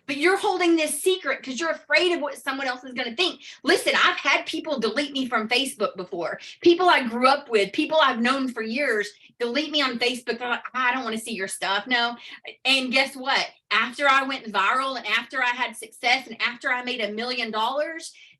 But you're holding this secret because you're afraid of what someone else is going to think. Listen, I've had people delete me from Facebook before. People I grew up with, people I've known for years, delete me on Facebook. They're like, I don't want to see your stuff. No. And guess what? After I went viral, and after I had success, and after I made $1 million,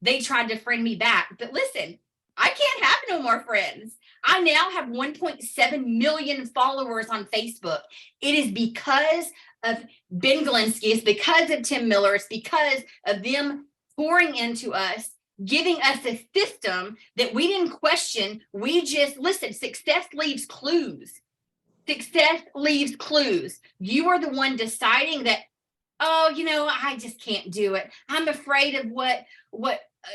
they tried to friend me back. But listen, I can't have no more friends. I now have 1.7 million followers on Facebook. It is because of Ben Galinsky, it's because of Tim Miller, it's because of them pouring into us, giving us a system that we didn't question. We just, listen, success leaves clues. Success leaves clues. You are the one deciding that, oh, you know, I just can't do it. I'm afraid of what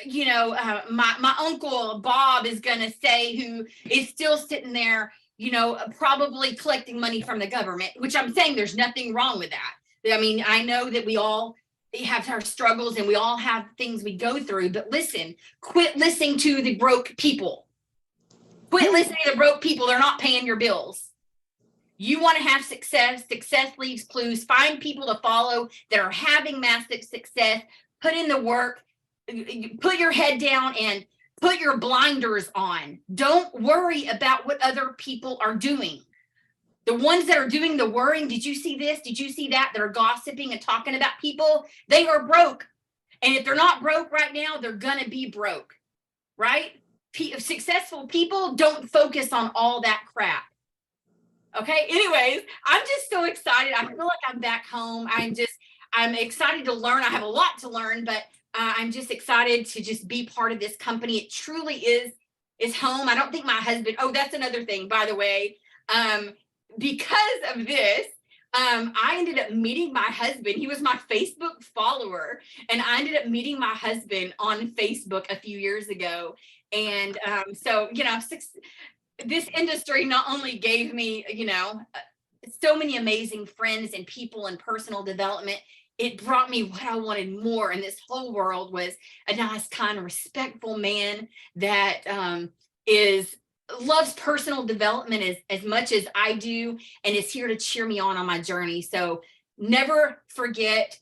you know, my uncle Bob is going to say, who is still sitting there, you know, probably collecting money from the government, which I'm saying there's nothing wrong with that. I mean, I know that we all have our struggles and we all have things we go through, but listen, quit listening to the broke people. Quit listening to the broke people. They're not paying your bills. You want to have success. Success leaves clues. Find people to follow that are having massive success. Put in the work. Put your head down and put your blinders on. Don't worry about what other people are doing. The ones that are doing the worrying, did you see this? Did you see that? That are gossiping and talking about people, they are broke. And if they're not broke right now, they're going to be broke, right? Successful people don't focus on all that crap. Okay. Anyways, I'm just so excited. I feel like I'm back home. I'm excited to learn. I have a lot to learn, but I'm just excited to just be part of this company. It truly is home. I don't think my husband, oh, that's another thing, by the way. Because of this, I ended up meeting my husband. He was my Facebook follower, and I ended up meeting my husband on Facebook a few years ago. And so, you know, this industry not only gave me, you know, so many amazing friends and people and personal development, it brought me what I wanted more. And this whole world was a nice, kind of respectful man that loves personal development as much as I do, and is here to cheer me on my journey. So never forget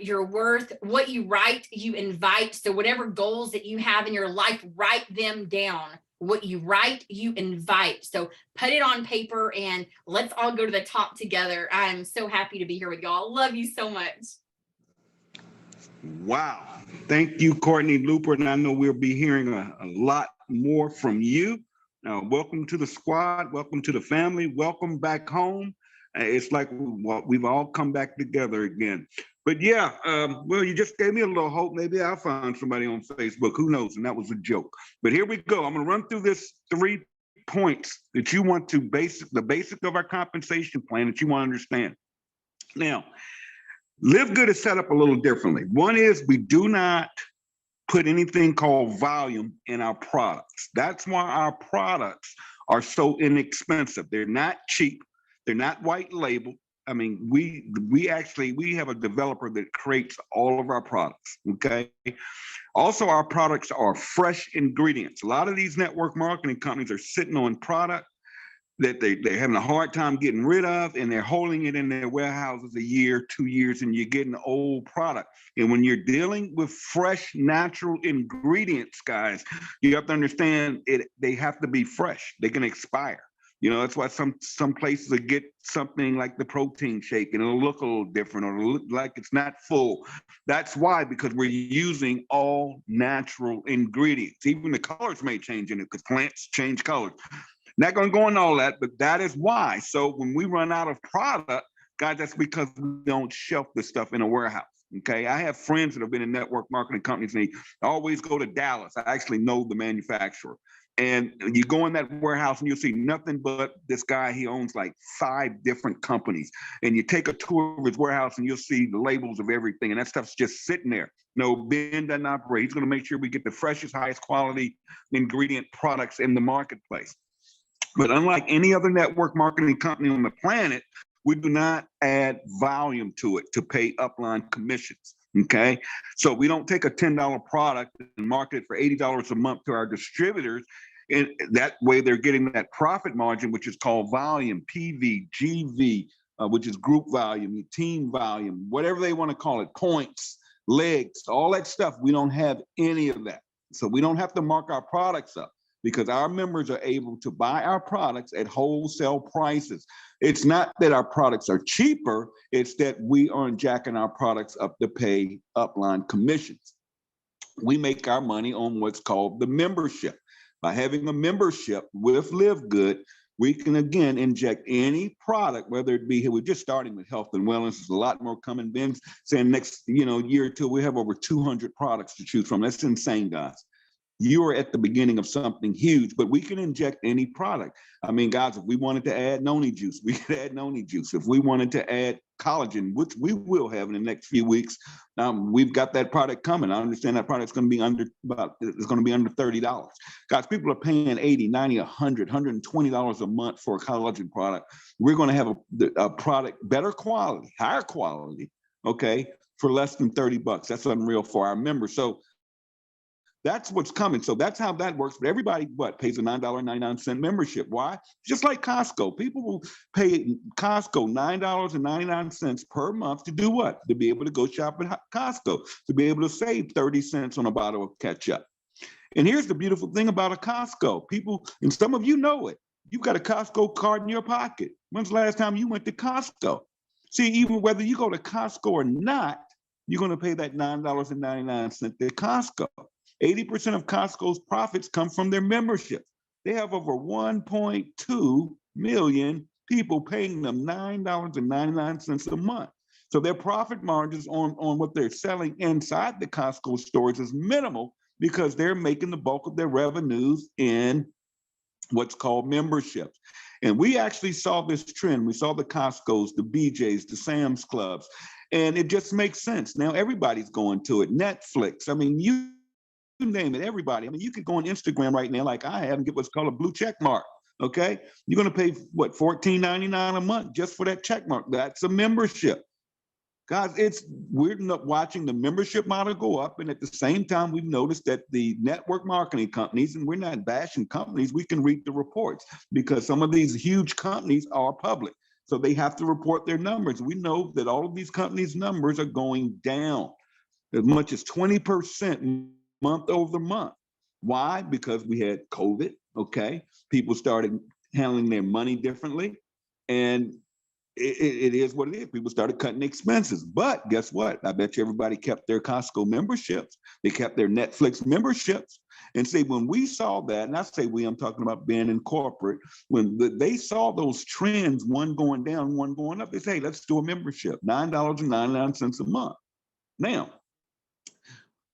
your worth. What you write, you invite. So whatever goals that you have in your life, write them down. What you write, you invite. So put it on paper and let's all go to the top together. I'm so happy to be here with y'all. Love you so much. Wow. Thank you, Courtney Looper. And I know we'll be hearing a lot more from you. Now, welcome to the squad. Welcome to the family. Welcome back home. It's like we've all come back together again. But yeah, well, you just gave me a little hope. Maybe I'll find somebody on Facebook. Who knows? And that was a joke. But here we go. I'm going to run through this 3 points that you want to the basic of our compensation plan that you want to understand. Now, LiveGood is set up a little differently. One is we do not put anything called volume in our products. That's why our products are so inexpensive. They're not cheap. They're not white label. I mean, we have a developer that creates all of our products, okay? Also, our products are fresh ingredients. A lot of these network marketing companies are sitting on product that they're having a hard time getting rid of, and they're holding it in their warehouses a year, 2 years, and you're getting old product. And when you're dealing with fresh, natural ingredients, guys, you have to understand it. They have to be fresh. They can expire. You know, that's why some places will get something like the protein shake and it'll look a little different or look like it's not full. That's why, because we're using all natural ingredients. Even the colors may change in it because plants change colors. Not going to go into all that, but that is why. So when we run out of product, guys, that's because we don't shelf this stuff in a warehouse. Okay, I have friends that have been in network marketing companies, and they always go to Dallas. I actually know the manufacturer. And you go in that warehouse and you'll see nothing but this guy. He owns like 5 different companies. And you take a tour of his warehouse and you'll see the labels of everything. And that stuff's just sitting there. No, Ben doesn't operate. He's going to make sure we get the freshest, highest quality ingredient products in the marketplace. But unlike any other network marketing company on the planet, we do not add volume to it to pay upline commissions. Okay, so we don't take a $10 product and market it for $80 a month to our distributors. And that way they're getting that profit margin, which is called volume, PV, GV, which is group volume, team volume, whatever they want to call it, points, legs, all that stuff. We don't have any of that. So we don't have to mark our products up, because our members are able to buy our products at wholesale prices. It's not that our products are cheaper, it's that we aren't jacking our products up to pay upline commissions. We make our money on what's called the membership. By having a membership with LiveGood, we can again inject any product, whether it be here. We're just starting with health and wellness. There's a lot more coming. Ben's saying next year or two, we have over 200 products to choose from. That's insane, guys. You are at the beginning of something huge, but we can inject any product. I mean, guys, if we wanted to add noni juice, we could add noni juice. If we wanted to add collagen, which we will have in the next few weeks, we've got that product coming. I understand that product's going to be under $30. Guys, people are paying $80, $90, $100, $120 a month for a collagen product. We're going to have a product, better quality, higher quality, okay, for less than $30. That's unreal for our members. So that's what's coming. So that's how that works. But everybody, pays a $9.99 membership. Why? Just like Costco. People will pay Costco $9.99 per month to do what? To be able to go shop at Costco, to be able to save 30 cents on a bottle of ketchup. And here's the beautiful thing about a Costco. People, and some of you know it, you've got a Costco card in your pocket. When's the last time you went to Costco? See, even whether you go to Costco or not, you're going to pay that $9.99 to Costco. 80% of Costco's profits come from their membership. They have over 1.2 million people paying them $9.99 a month. So their profit margins on what they're selling inside the Costco stores is minimal, because they're making the bulk of their revenues in what's called memberships. And we actually saw this trend. We saw the Costco's, the BJ's, the Sam's Clubs, and it just makes sense. Now everybody's going to it. Netflix, I mean, you name it, everybody. I mean, you could go on Instagram right now, like I have, and get what's called a blue check mark. Okay, you're going to pay what, $14.99 a month just for that check mark. That's a membership, guys. We're not watching the membership model go up, and at the same time, we've noticed that the network marketing companies, and we're not bashing companies, we can read the reports because some of these huge companies are public, so they have to report their numbers. We know that all of these companies' numbers are going down as much as 20%. Month over month. Why? Because we had COVID, okay? People started handling their money differently, and it is what it is. People started cutting expenses. But guess what? I bet you everybody kept their Costco memberships. They kept their Netflix memberships. And see, when we saw that, and I say we, I'm talking about being in corporate, when they saw those trends, one going down, one going up, they say, hey, let's do a membership, $9.99 a month. Now,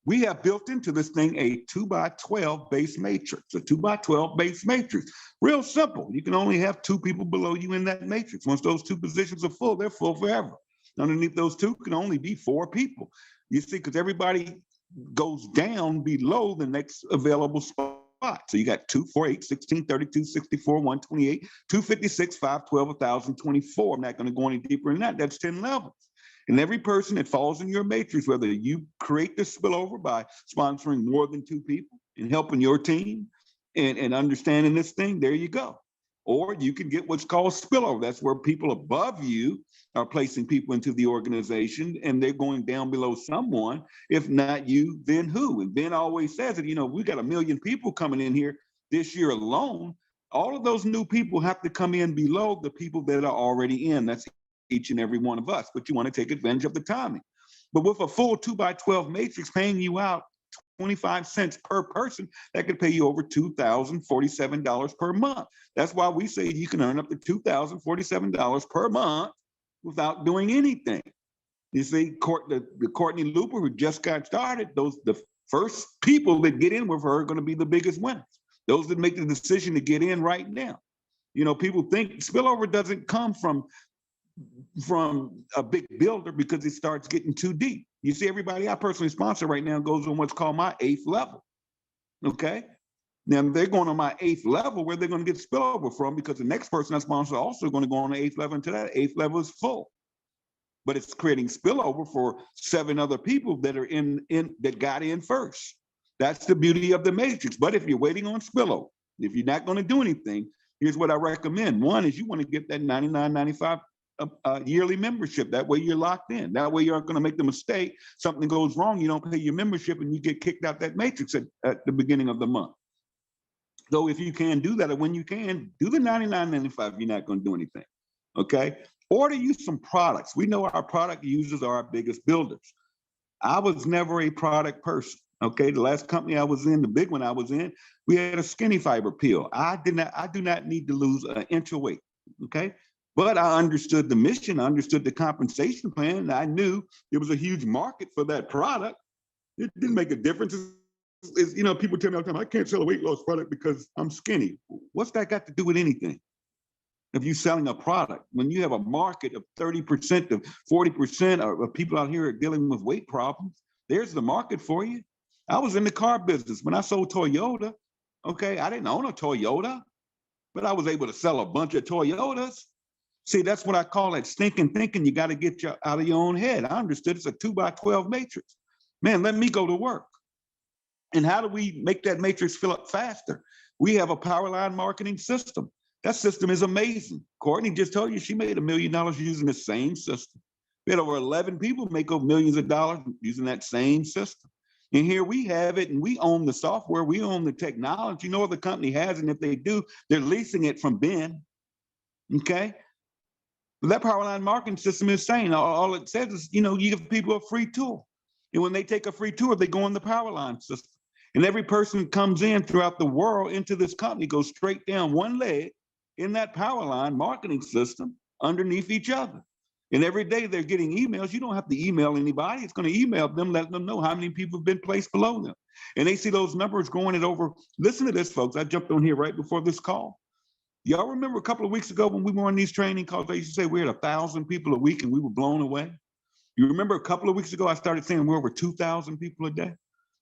we have built into this thing a 2x12 base matrix, a 2x12 base matrix. Real simple. You can only have 2 people below you in that matrix. Once those 2 positions are full, they're full forever. Underneath those two can only be 4 people. You see, because everybody goes down below the next available spot. So you got 2, 4, 8, 16, 32, 64, 128, 256, 512, 1,024. I'm not going to go any deeper than that. That's 10 levels. And every person that falls in your matrix, whether you create the spillover by sponsoring more than 2 people and helping your team and understanding this thing, there you go. Or you can get what's called spillover. That's where people above you are placing people into the organization and they're going down below someone. If not you, then who? And Ben always says that, we got 1 million people coming in here this year alone. All of those new people have to come in below the people that are already in. That's each and every one of us, but you want to take advantage of the timing. But with a full 2x12 matrix paying you out 25 cents per person, that could pay you over $2,047 per month. That's why we say you can earn up to $2,047 per month without doing anything. You see, the Courtney Looper, who just got started, the first people that get in with her are going to be the biggest winners. Those that make the decision to get in right now. People think spillover doesn't come from a big builder because it starts getting too deep. You see, everybody I personally sponsor right now goes on what's called my 8th level. Okay. Now they're going on my 8th level where they're going to get spillover from, because the next person I sponsor is also going to go on the 8th level until that 8th level is full. But it's creating spillover for 7 other people that are in that got in first. That's the beauty of the matrix. But if you're waiting on spillover, if you're not going to do anything, here's what I recommend. One is you want to get that $99.95 yearly membership. That way you're locked in. That way you aren't going to make the mistake. Something goes wrong, you don't pay your membership and you get kicked out that matrix at the beginning of the month. So if you can do that, or when you can, do the $99.95, you're not going to do anything. Okay. Order you some products. We know our product users are our biggest builders. I was never a product person. Okay. The last company I was in, the big one I was in, we had a skinny fiber pill. I do not need to lose an inch of weight. Okay. But I understood the mission, I understood the compensation plan, and I knew there was a huge market for that product. It didn't make a difference. People tell me all the time, I can't sell a weight loss product because I'm skinny. What's that got to do with anything? If you're selling a product, when you have a market of 30% to 40% of people out here are dealing with weight problems, there's the market for you. I was in the car business when I sold Toyota. Okay, I didn't own a Toyota, but I was able to sell a bunch of Toyotas. See, that's what I call that stinking thinking. You got to get you out of your own head. I understood it's a 2x12 matrix. Man, let me go to work. And how do we make that matrix fill up faster? We have a power line marketing system. That system is amazing. Courtney just told you she made $1 million using the same system. We had over 11 people make over millions of dollars using that same system. And here we have it, and we own the software, we own the technology. No other company has it, and if they do, they're leasing it from Ben. Okay. But that power line marketing system is saying all it says is, you give people a free tour. And when they take a free tour, they go in the power line system. And every person comes in throughout the world into this company goes straight down one leg in that power line marketing system underneath each other. And every day they're getting emails. You don't have to email anybody. It's going to email them, letting them know how many people have been placed below them. And they see those numbers going at over, listen to this, folks. I jumped on here right before this call. Y'all remember a couple of weeks ago when we were on these training calls, I used to say we had 1,000 people a week and we were blown away. You remember a couple of weeks ago, I started saying we're over 2,000 people a day.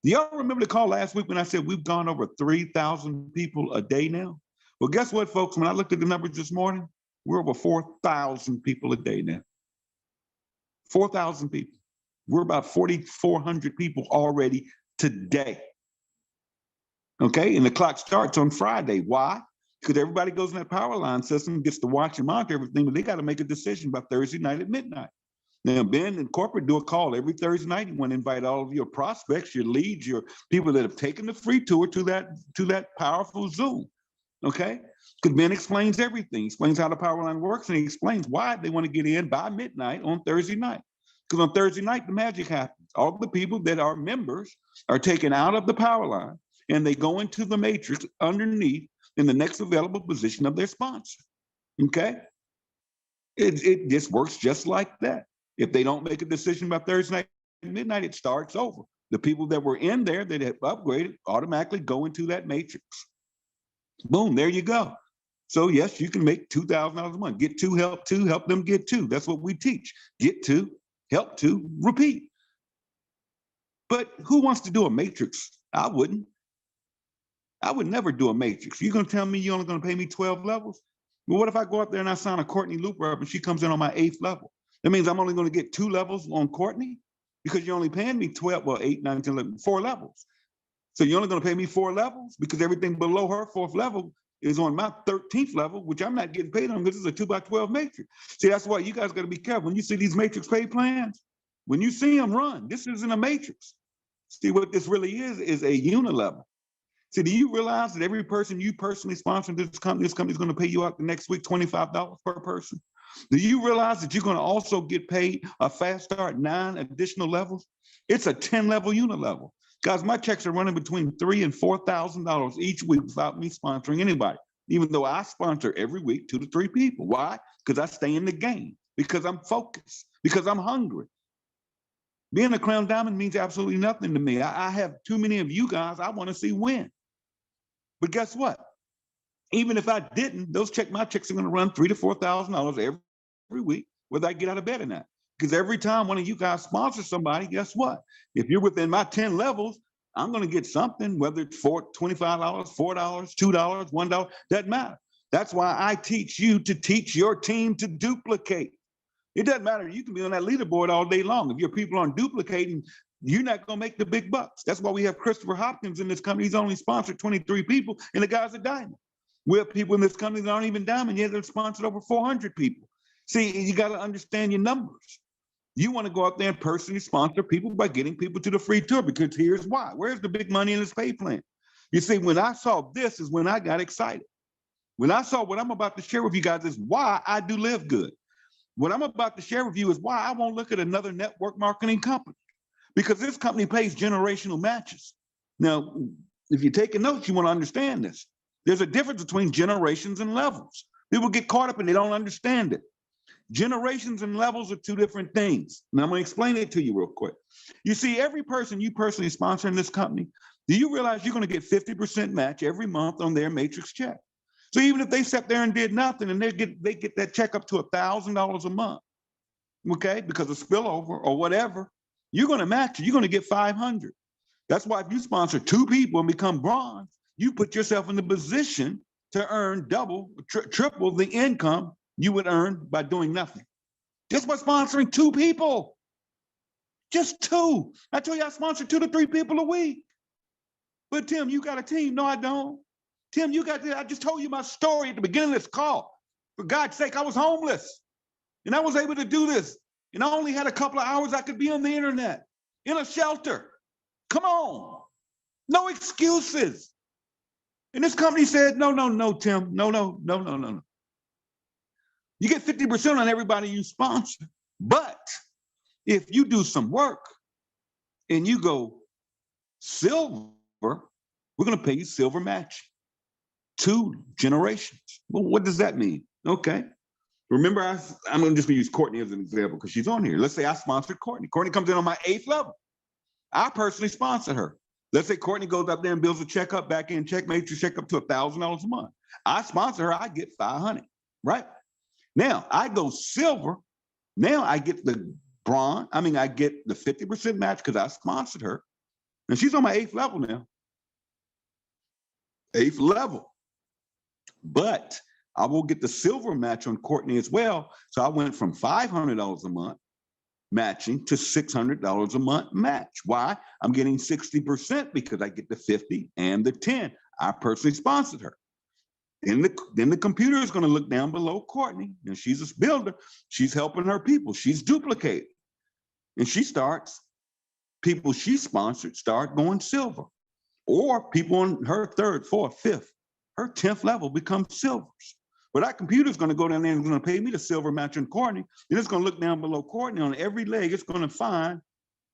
Do y'all remember the call last week when I said we've gone over 3,000 people a day now? Well, guess what, folks? When I looked at the numbers this morning, we're over 4,000 people a day now. 4,000 people. We're about 4,400 people already today. Okay, and the clock starts on Friday. Why? Because everybody goes in that power line system, gets to watch and monitor everything, but they got to make a decision by Thursday night at midnight. Now, Ben and corporate do a call every Thursday night. You want to invite all of your prospects, your leads, your people that have taken the free tour to that powerful Zoom. Okay? Because Ben explains everything. He explains how the power line works, and he explains why they want to get in by midnight on Thursday night. Because on Thursday night, the magic happens. All of the people that are members are taken out of the power line, and they go into the matrix underneath in the next available position of their sponsor. Okay? It just works just like that. If they don't make a decision by Thursday night at midnight, it starts over. The people that were in there that have upgraded automatically go into that matrix. Boom, there you go. So yes, you can make $2,000 a month. Get two, help them get two. That's what we teach. Get two, help two, repeat. But who wants to do a matrix? I wouldn't. I would never do a matrix. You're gonna tell me you're only gonna pay me 12 levels? Well, what if I go up there and I sign a Courtney Looper up and she comes in on my 8th level? That means I'm only gonna get 2 levels on Courtney because you're only paying me 12, well, 8, 9, 10, 11, 4 levels. So you're only gonna pay me 4 levels because everything below her 4th level is on my 13th level, which I'm not getting paid on because it's a 2x12 matrix. See, that's why you guys gotta be careful. When you see these matrix pay plans, when you see them run, this isn't a matrix. See, what this really is a unilevel. See, do you realize that every person you personally sponsor this company is going to pay you out the next week $25 per person? Do you realize that you're going to also get paid a fast start 9 additional levels? It's a 10-level unilevel. Guys, my checks are running between $3,000 and $4,000 each week without me sponsoring anybody, even though I sponsor every week 2 to 3 people. Why? Because I stay in the game, because I'm focused, because I'm hungry. Being a crown diamond means absolutely nothing to me. I have too many of you guys I want to see win. But guess what? Even if I didn't, my checks are going to run $3,000 to $4,000 every week, whether I get out of bed or not. Because every time one of you guys sponsors somebody, guess what? If you're within my 10 levels, I'm going to get something, whether it's $25, $4, $2, $1, doesn't matter. That's why I teach you to teach your team to duplicate. It doesn't matter. You can be on that leaderboard all day long. If your people aren't duplicating, you're not going to make the big bucks. That's why we have Christopher Hopkins in this company. He's only sponsored 23 people, and the guy's a diamond. We have people in this company that aren't even diamond yet. They're sponsored over 400 people. See, you got to understand your numbers. You want to go out there and personally sponsor people by getting people to the free tour, because here's why. Where's the big money in this pay plan? You see, when I saw this is when I got excited. When I saw what I'm about to share with you guys is why I do LiveGood. What I'm about to share with you is why I won't look at another network marketing company, because this company pays generational matches. Now, if you're taking notes, you want to understand this. There's a difference between generations and levels. People get caught up and they don't understand it. Generations and levels are 2 different things. Now, I'm going to explain it to you real quick. You see, every person you personally sponsor in this company, do you realize you're going to get 50% match every month on their matrix check? So even if they sat there and did nothing and they get that check up to $1,000 a month, okay, because of spillover or whatever, you're going to match it. You're going to get 500. That's why if you sponsor 2 people and become bronze, you put yourself in the position to earn double, triple the income you would earn by doing nothing. Just by sponsoring 2 people. Just 2. I tell you, I sponsor 2 to 3 people a week. But Tim, you got a team. No, I don't. Tim, I just told you my story at the beginning of this call. For God's sake, I was homeless. And I was able to do this. And I only had a couple of hours I could be on the internet, in a shelter. Come on. No excuses. And this company said, no, Tim. No. You get 50% on everybody you sponsor. But if you do some work and you go silver, we're going to pay you silver match. 2 generations. Well, what does that mean? Okay. Remember, I'm going to just use Courtney as an example because she's on here. Let's say I sponsored Courtney. Courtney comes in on my 8th level. I personally sponsor her. Let's say Courtney goes up there and builds a checkup, back-end check, matrix check up to $1,000 a month. I sponsor her, I get 500, right? Now, I go silver. Now I get the bronze. I get the 50% match because I sponsored her. And she's on my 8th level now. 8th level. But I will get the silver match on Courtney as well. So I went from $500 a month matching to $600 a month match. Why? I'm getting 60% because I get the 50 and the 10. I personally sponsored her. Then the computer is going to look down below Courtney. And she's a builder. She's helping her people. She's duplicating. And people she sponsored start going silver. Or people on her 3rd, 4th, 5th, her 10th level becomes silvers. But that computer is going to go down there and it's going to pay me the silver match on Courtney. And it's going to look down below Courtney. On every leg, it's going to find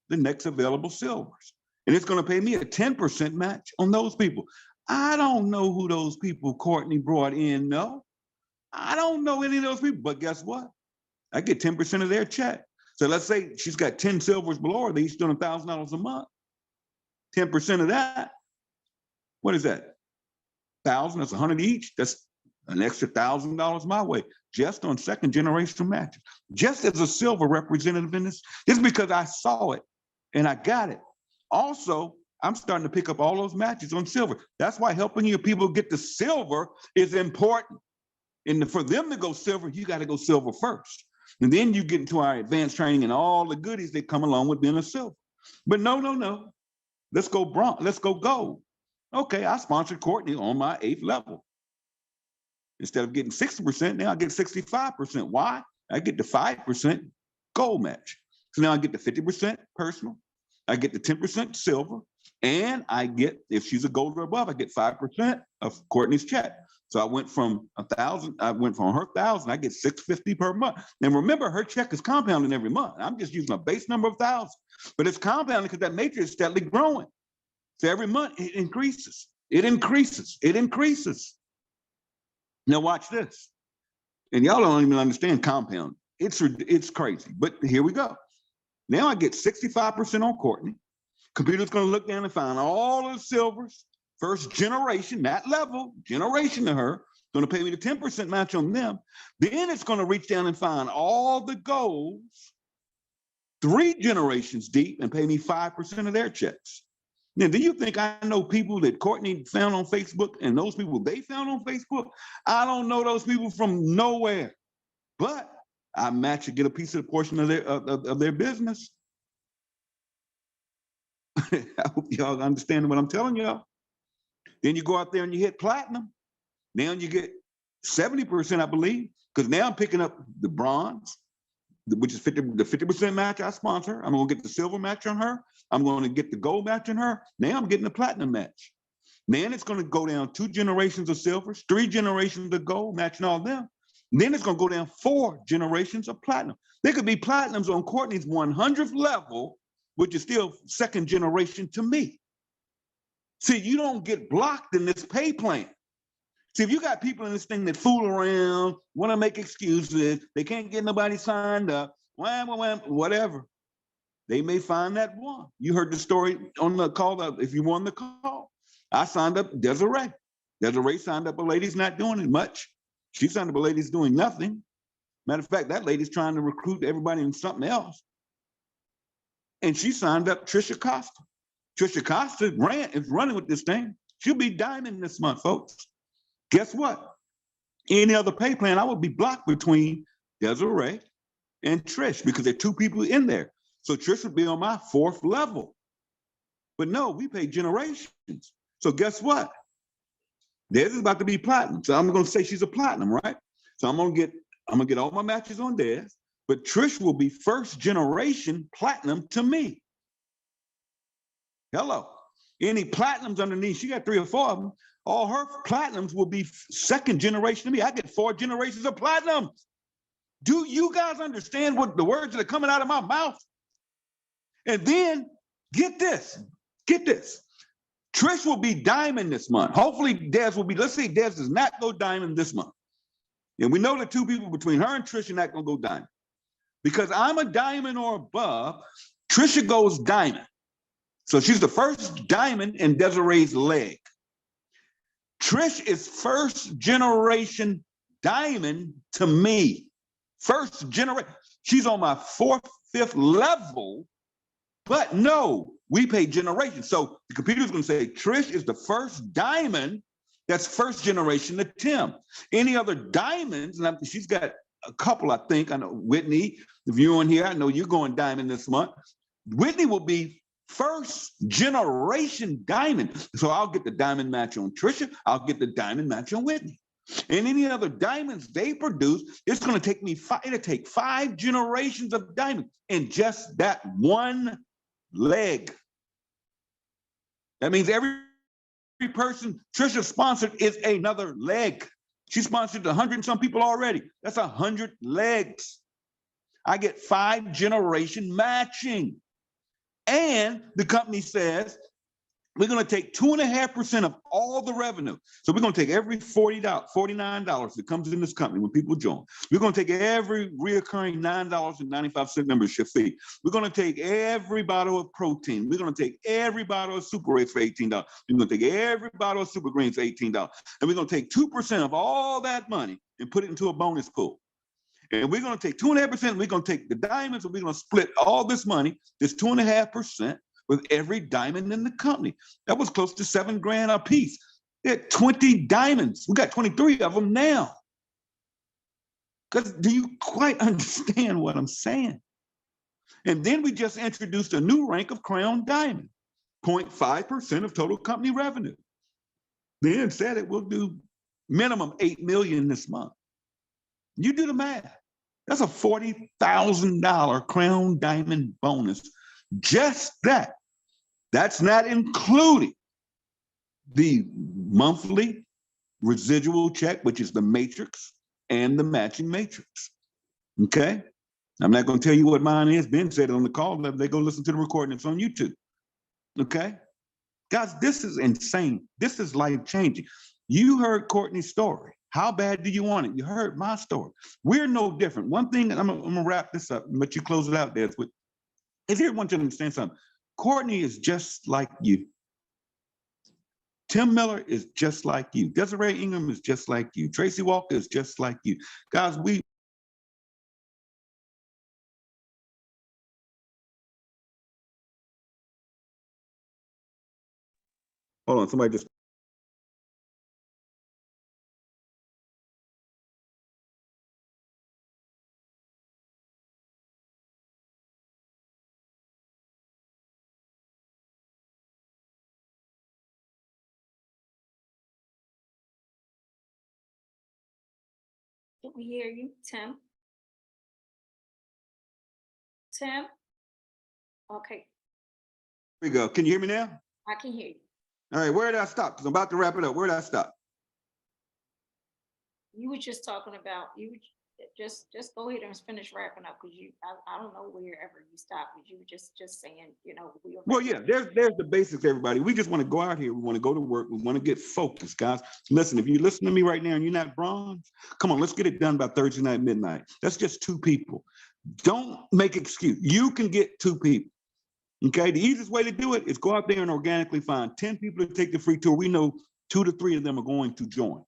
the next available silvers. And it's going to pay me a 10% match on those people. I don't know who those people Courtney brought in, no. I don't know any of those people. But guess what? I get 10% of their check. So let's say she's got 10 silvers below her. They're each doing $1,000 a month. 10% of that, what is that? 1,000, that's 100 each. That's an extra $1,000 my way just on second generation matches, just as a silver representative in this. It's because I saw it and I got it. Also, I'm starting to pick up all those matches on silver. That's why helping your people get to silver is important. And for them to go silver, you got to go silver first. And then you get into our advanced training and all the goodies that come along with being a silver. But no. Let's go bronze. Let's go gold. Okay, I sponsored Courtney on my 8th level. Instead of getting 60%, now I get 65%. Why? I get the 5% gold match. So now I get the 50% personal. I get the 10% silver. And I get, if she's a gold or above, I get 5% of Courtney's check. So I went from 1,000, I went from her 1,000, I get $650 per month. And remember, her check is compounding every month. I'm just using a base number of 1,000, but it's compounding because that matrix is steadily growing. So every month it increases, it increases, it increases. Now watch this. And y'all don't even understand compound. It's crazy, but here we go. Now I get 65% on Courtney. Computer's gonna look down and find all of the silvers, first generation, that level, generation to her, gonna pay me the 10% match on them. Then it's gonna reach down and find all the golds, 3 generations deep, and pay me 5% of their checks. Now, do you think I know people that Courtney found on Facebook and those people they found on Facebook? I don't know those people from nowhere, but I match and get a piece of the portion of their business. I hope y'all understand what I'm telling y'all. Then you go out there and you hit platinum. Now you get 70%, I believe, because now I'm picking up the bronze, which is the 50% match I sponsor. I'm gonna get the silver match on her. I'm gonna get the gold match on her. Now I'm getting the platinum match. Then it's gonna go down 2 generations of silvers, 3 generations of gold, matching all them. And then it's gonna go down 4 generations of platinum. There could be platinums on Courtney's 100th level, which is still 2nd generation to me. See, you don't get blocked in this pay plan. See, if you got people in this thing that fool around, want to make excuses, they can't get nobody signed up, whatever, they may find that one. You heard the story on the call, if you won the call. I signed up Desiree. Desiree signed up a lady's not doing it much. She signed up a lady's doing nothing. Matter of fact, that lady's trying to recruit everybody in something else. And she signed up Trisha Costa. Trisha Costa is running with this thing. She'll be diamond this month, folks. Guess what? Any other pay plan, I would be blocked between Desiree and Trish because there are 2 people in there. So Trish would be on my 4th level. But no, we pay generations. So guess what? Des is about to be platinum. So I'm gonna say she's a platinum, right? So I'm gonna get all my matches on Des, but Trish will be 1st generation platinum to me. Hello. Any platinums underneath, she got 3 or 4 of them. All her platinums will be 2nd generation to me. I get 4 generations of platinum. Do you guys understand what the words that are coming out of my mouth? And then get this. Trish will be diamond this month. Hopefully Des will be, let's say Des does not go diamond this month. And we know the 2 people between her and Trish are not gonna go diamond. Because I'm a diamond or above, Trisha goes diamond. So she's the 1st diamond in Desiree's leg. Trish is 1st generation diamond to me. 1st generation. She's on my 4th, 5th level, but no, we pay generations. So the computer's gonna say Trish is the 1st diamond that's 1st generation to Tim. Any other diamonds, and she's got a couple, I think. I know Whitney, if you're on here, I know you're going diamond this month. Whitney will be 1st generation diamond. So I'll get the diamond match on Trisha. I'll get the diamond match on Whitney. And any other diamonds they produce, it's going to take me it'll take 5 generations of diamonds in just that one leg. That means every person Trisha sponsored is another leg. She sponsored 100 and some people already. That's 100 legs. I get 5 generation matching. And the company says, We're going to take 2.5% of all the revenue. So we're going to take every $49 that comes in this company when people join. We're going to take every reoccurring $9.95 membership fee. We're going to take every bottle of protein. We're going to take every bottle of Super Rays for $18. We're going to take every bottle of Super Greens for $18. And we're going to take 2% of all that money and put it into a bonus pool. And we're going to take 2.5%. We're going to take the diamonds and we're going to split all this money, this 2.5%, with every diamond in the company. That was close to $7,000 a piece. They had 20 diamonds. We got 23 of them now. Because do you quite understand what I'm saying? And then we just introduced a new rank of Crown Diamond, 0.5% of total company revenue. Then said it will do minimum $8 million this month. You do the math. That's a $40,000 Crown Diamond bonus. Just that. That's not including the monthly residual check, which is the matrix and the matching matrix. Okay? I'm not going to tell you what mine is. Ben said it on the call. They go listen to the recording. It's on YouTube. Okay? Guys, this is insane. This is life-changing. You heard Courtney's story. How bad do you want it? You heard my story. We're no different. One thing, I'm going to wrap this up, but you close it out there. Is here I want you to understand something. Courtney is just like you. Tim Miller is just like you. Desiree Ingram is just like you. Tracy Walker is just like you. Guys, hold on, somebody just. Can we hear you, Tim? Tim? Okay, Here we go. Can you hear me now? I can hear you. All right, where did I stop? Because I'm about to wrap it up. Where did I stop? You were just talking about, just go ahead and finish wrapping up because I don't know wherever you stopped, but you were just saying, Well, yeah, there's the basics, everybody. We just want to go out here. We want to go to work. We want to get focused, guys. Listen, if you listen to me right now and you're not bronze, come on, let's get it done by Thursday night, midnight. That's just 2 people. Don't make excuse. You can get 2 people. Okay, the easiest way to do it is go out there and organically find 10 people to take the free tour. We know 2 to 3 of them are going to join.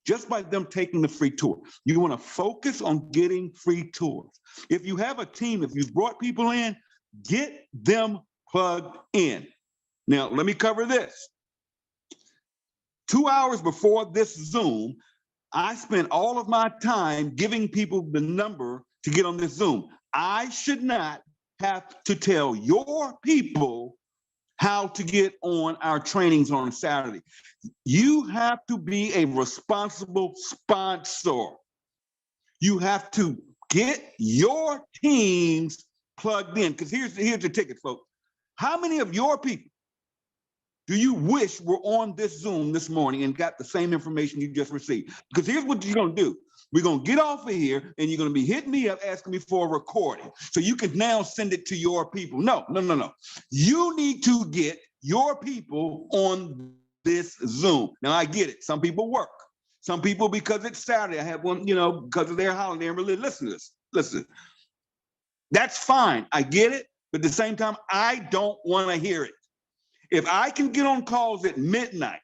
Just by them taking the free tour. You want to focus on getting free tours. If you have a team, if you've brought people in, get them plugged in. Now, let me cover this. 2 hours before this Zoom, I spent all of my time giving people the number to get on this Zoom. I should not have to tell your people how to get on our trainings on Saturday. You have to be a responsible sponsor. You have to get your teams plugged in. Because here's the ticket, folks. How many of your people do you wish were on this Zoom this morning and got the same information you just received? Because here's what you're going to do. We're going to get off of here and you're going to be hitting me up asking me for a recording so you can now send it to your people. No. You need to get your people on this Zoom. Now, I get it. Some people work. Some people, because it's Saturday, I have one, because of their holiday, and really listen to this. Listen, that's fine. I get it. But at the same time, I don't want to hear it. If I can get on calls at midnight,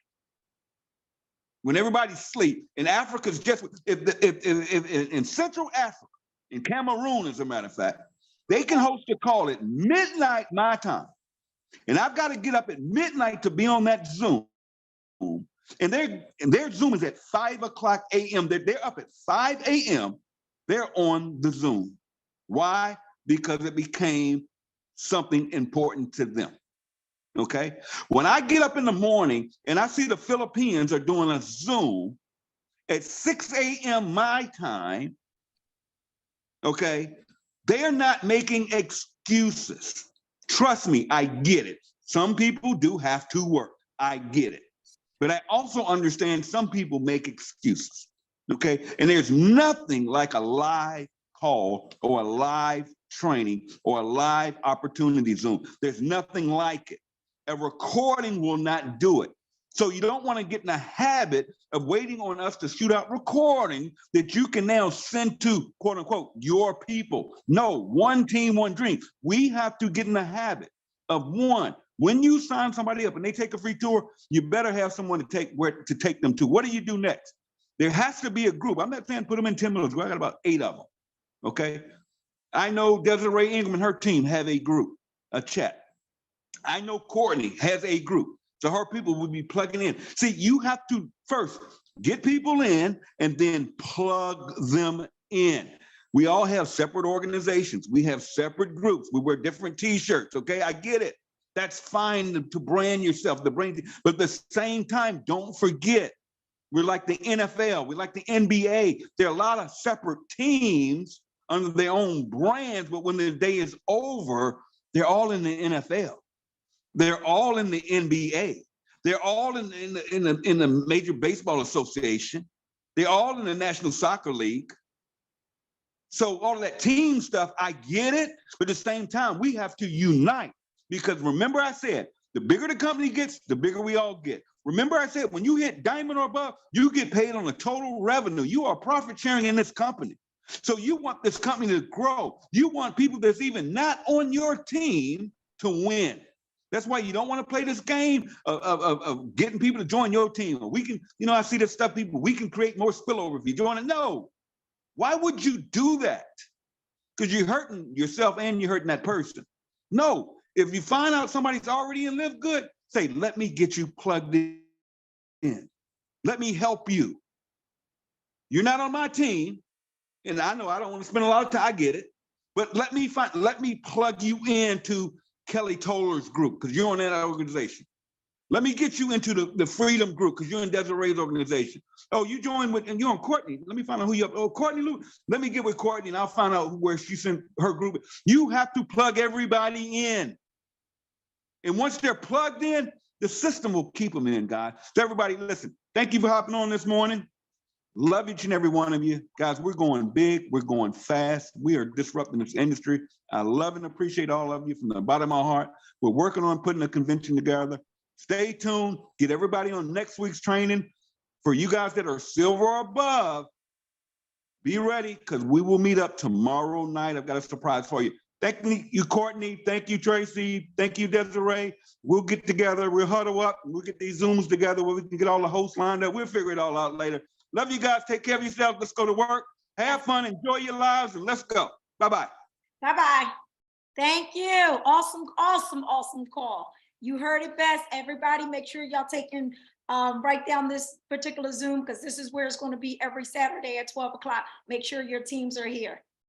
when everybody's asleep, in Africa's just, if in Central Africa, in Cameroon, as a matter of fact, they can host a call at midnight my time. And I've got to get up at midnight to be on that Zoom. And their Zoom is at 5:00 a.m. They're up at 5 a.m. They're on the Zoom. Why? Because it became something important to them. Okay. When I get up in the morning and I see the Philippines are doing a Zoom at 6 a.m. my time, okay, they are not making excuses. Trust me, I get it. Some people do have to work. I get it. But I also understand some people make excuses. Okay. And there's nothing like a live call or a live training or a live opportunity Zoom. There's nothing like it. A recording will not do it. So you don't want to get in the habit of waiting on us to shoot out recording that you can now send to, quote unquote, your people. No, one team, one dream. We have to get in the habit of one. When you sign somebody up and they take a free tour, you better have someone to take them to. What do you do next? There has to be a group. I'm not saying put them in 10 minutes. I got about 8 of them. Okay. I know Desiree Ingram and her team have a group, a chat. I know Courtney has a group. So her people will be plugging in. See, you have to first get people in and then plug them in. We all have separate organizations. We have separate groups. We wear different t-shirts, okay? I get it. That's fine to brand yourself, but at the same time, don't forget, we're like the NFL, we're like the NBA. There are a lot of separate teams under their own brands, but when the day is over, they're all in the NFL. They're all in the NBA. They're all in the Major Baseball Association. They're all in the National Soccer League. So all of that team stuff, I get it, but at the same time, we have to unite. Because remember I said, the bigger the company gets, the bigger we all get. Remember I said, when you hit diamond or above, you get paid on the total revenue. You are profit sharing in this company. So you want this company to grow. You want people that's even not on your team to win. That's why you don't want to play this game of getting people to join your team. We can, I see this stuff, people, we can create more spillover if you join it. No. Why would you do that? Because you're hurting yourself and you're hurting that person. No. If you find out somebody's already in LiveGood, say, let me get you plugged in. Let me help you. You're not on my team. And I know I don't want to spend a lot of time. I get it. But let me plug you into Kelly Toller's group, because you're on that organization. Let me get you into the Freedom group, because you're in Desiree's organization. Oh, you join with, and you're on Courtney. Let me find out who you're. Oh, Courtney Looper. Let me get with Courtney, and I'll find out where she sent her group. You have to plug everybody in. And once they're plugged in, the system will keep them in, guys. So everybody, listen, thank you for hopping on this morning. Love each and every one of you. Guys, we're going big. We're going fast. We are disrupting this industry. I love and appreciate all of you from the bottom of my heart. We're working on putting a convention together. Stay tuned. Get everybody on next week's training. For you guys that are silver or above, be ready, because we will meet up tomorrow night. I've got a surprise for you. Thank you, Courtney. Thank you, Tracy. Thank you, Desiree. We'll get together. We'll huddle up. We'll get these Zooms together where we can get all the hosts lined up. We'll figure it all out later. Love you guys. Take care of yourselves. Let's go to work. Have fun. Enjoy your lives. And let's go. Bye-bye. Bye-bye. Thank you. Awesome, awesome, awesome call. You heard it best. Everybody, make sure y'all taking write down this particular Zoom, because this is where it's going to be every Saturday at 12 o'clock. Make sure your teams are here.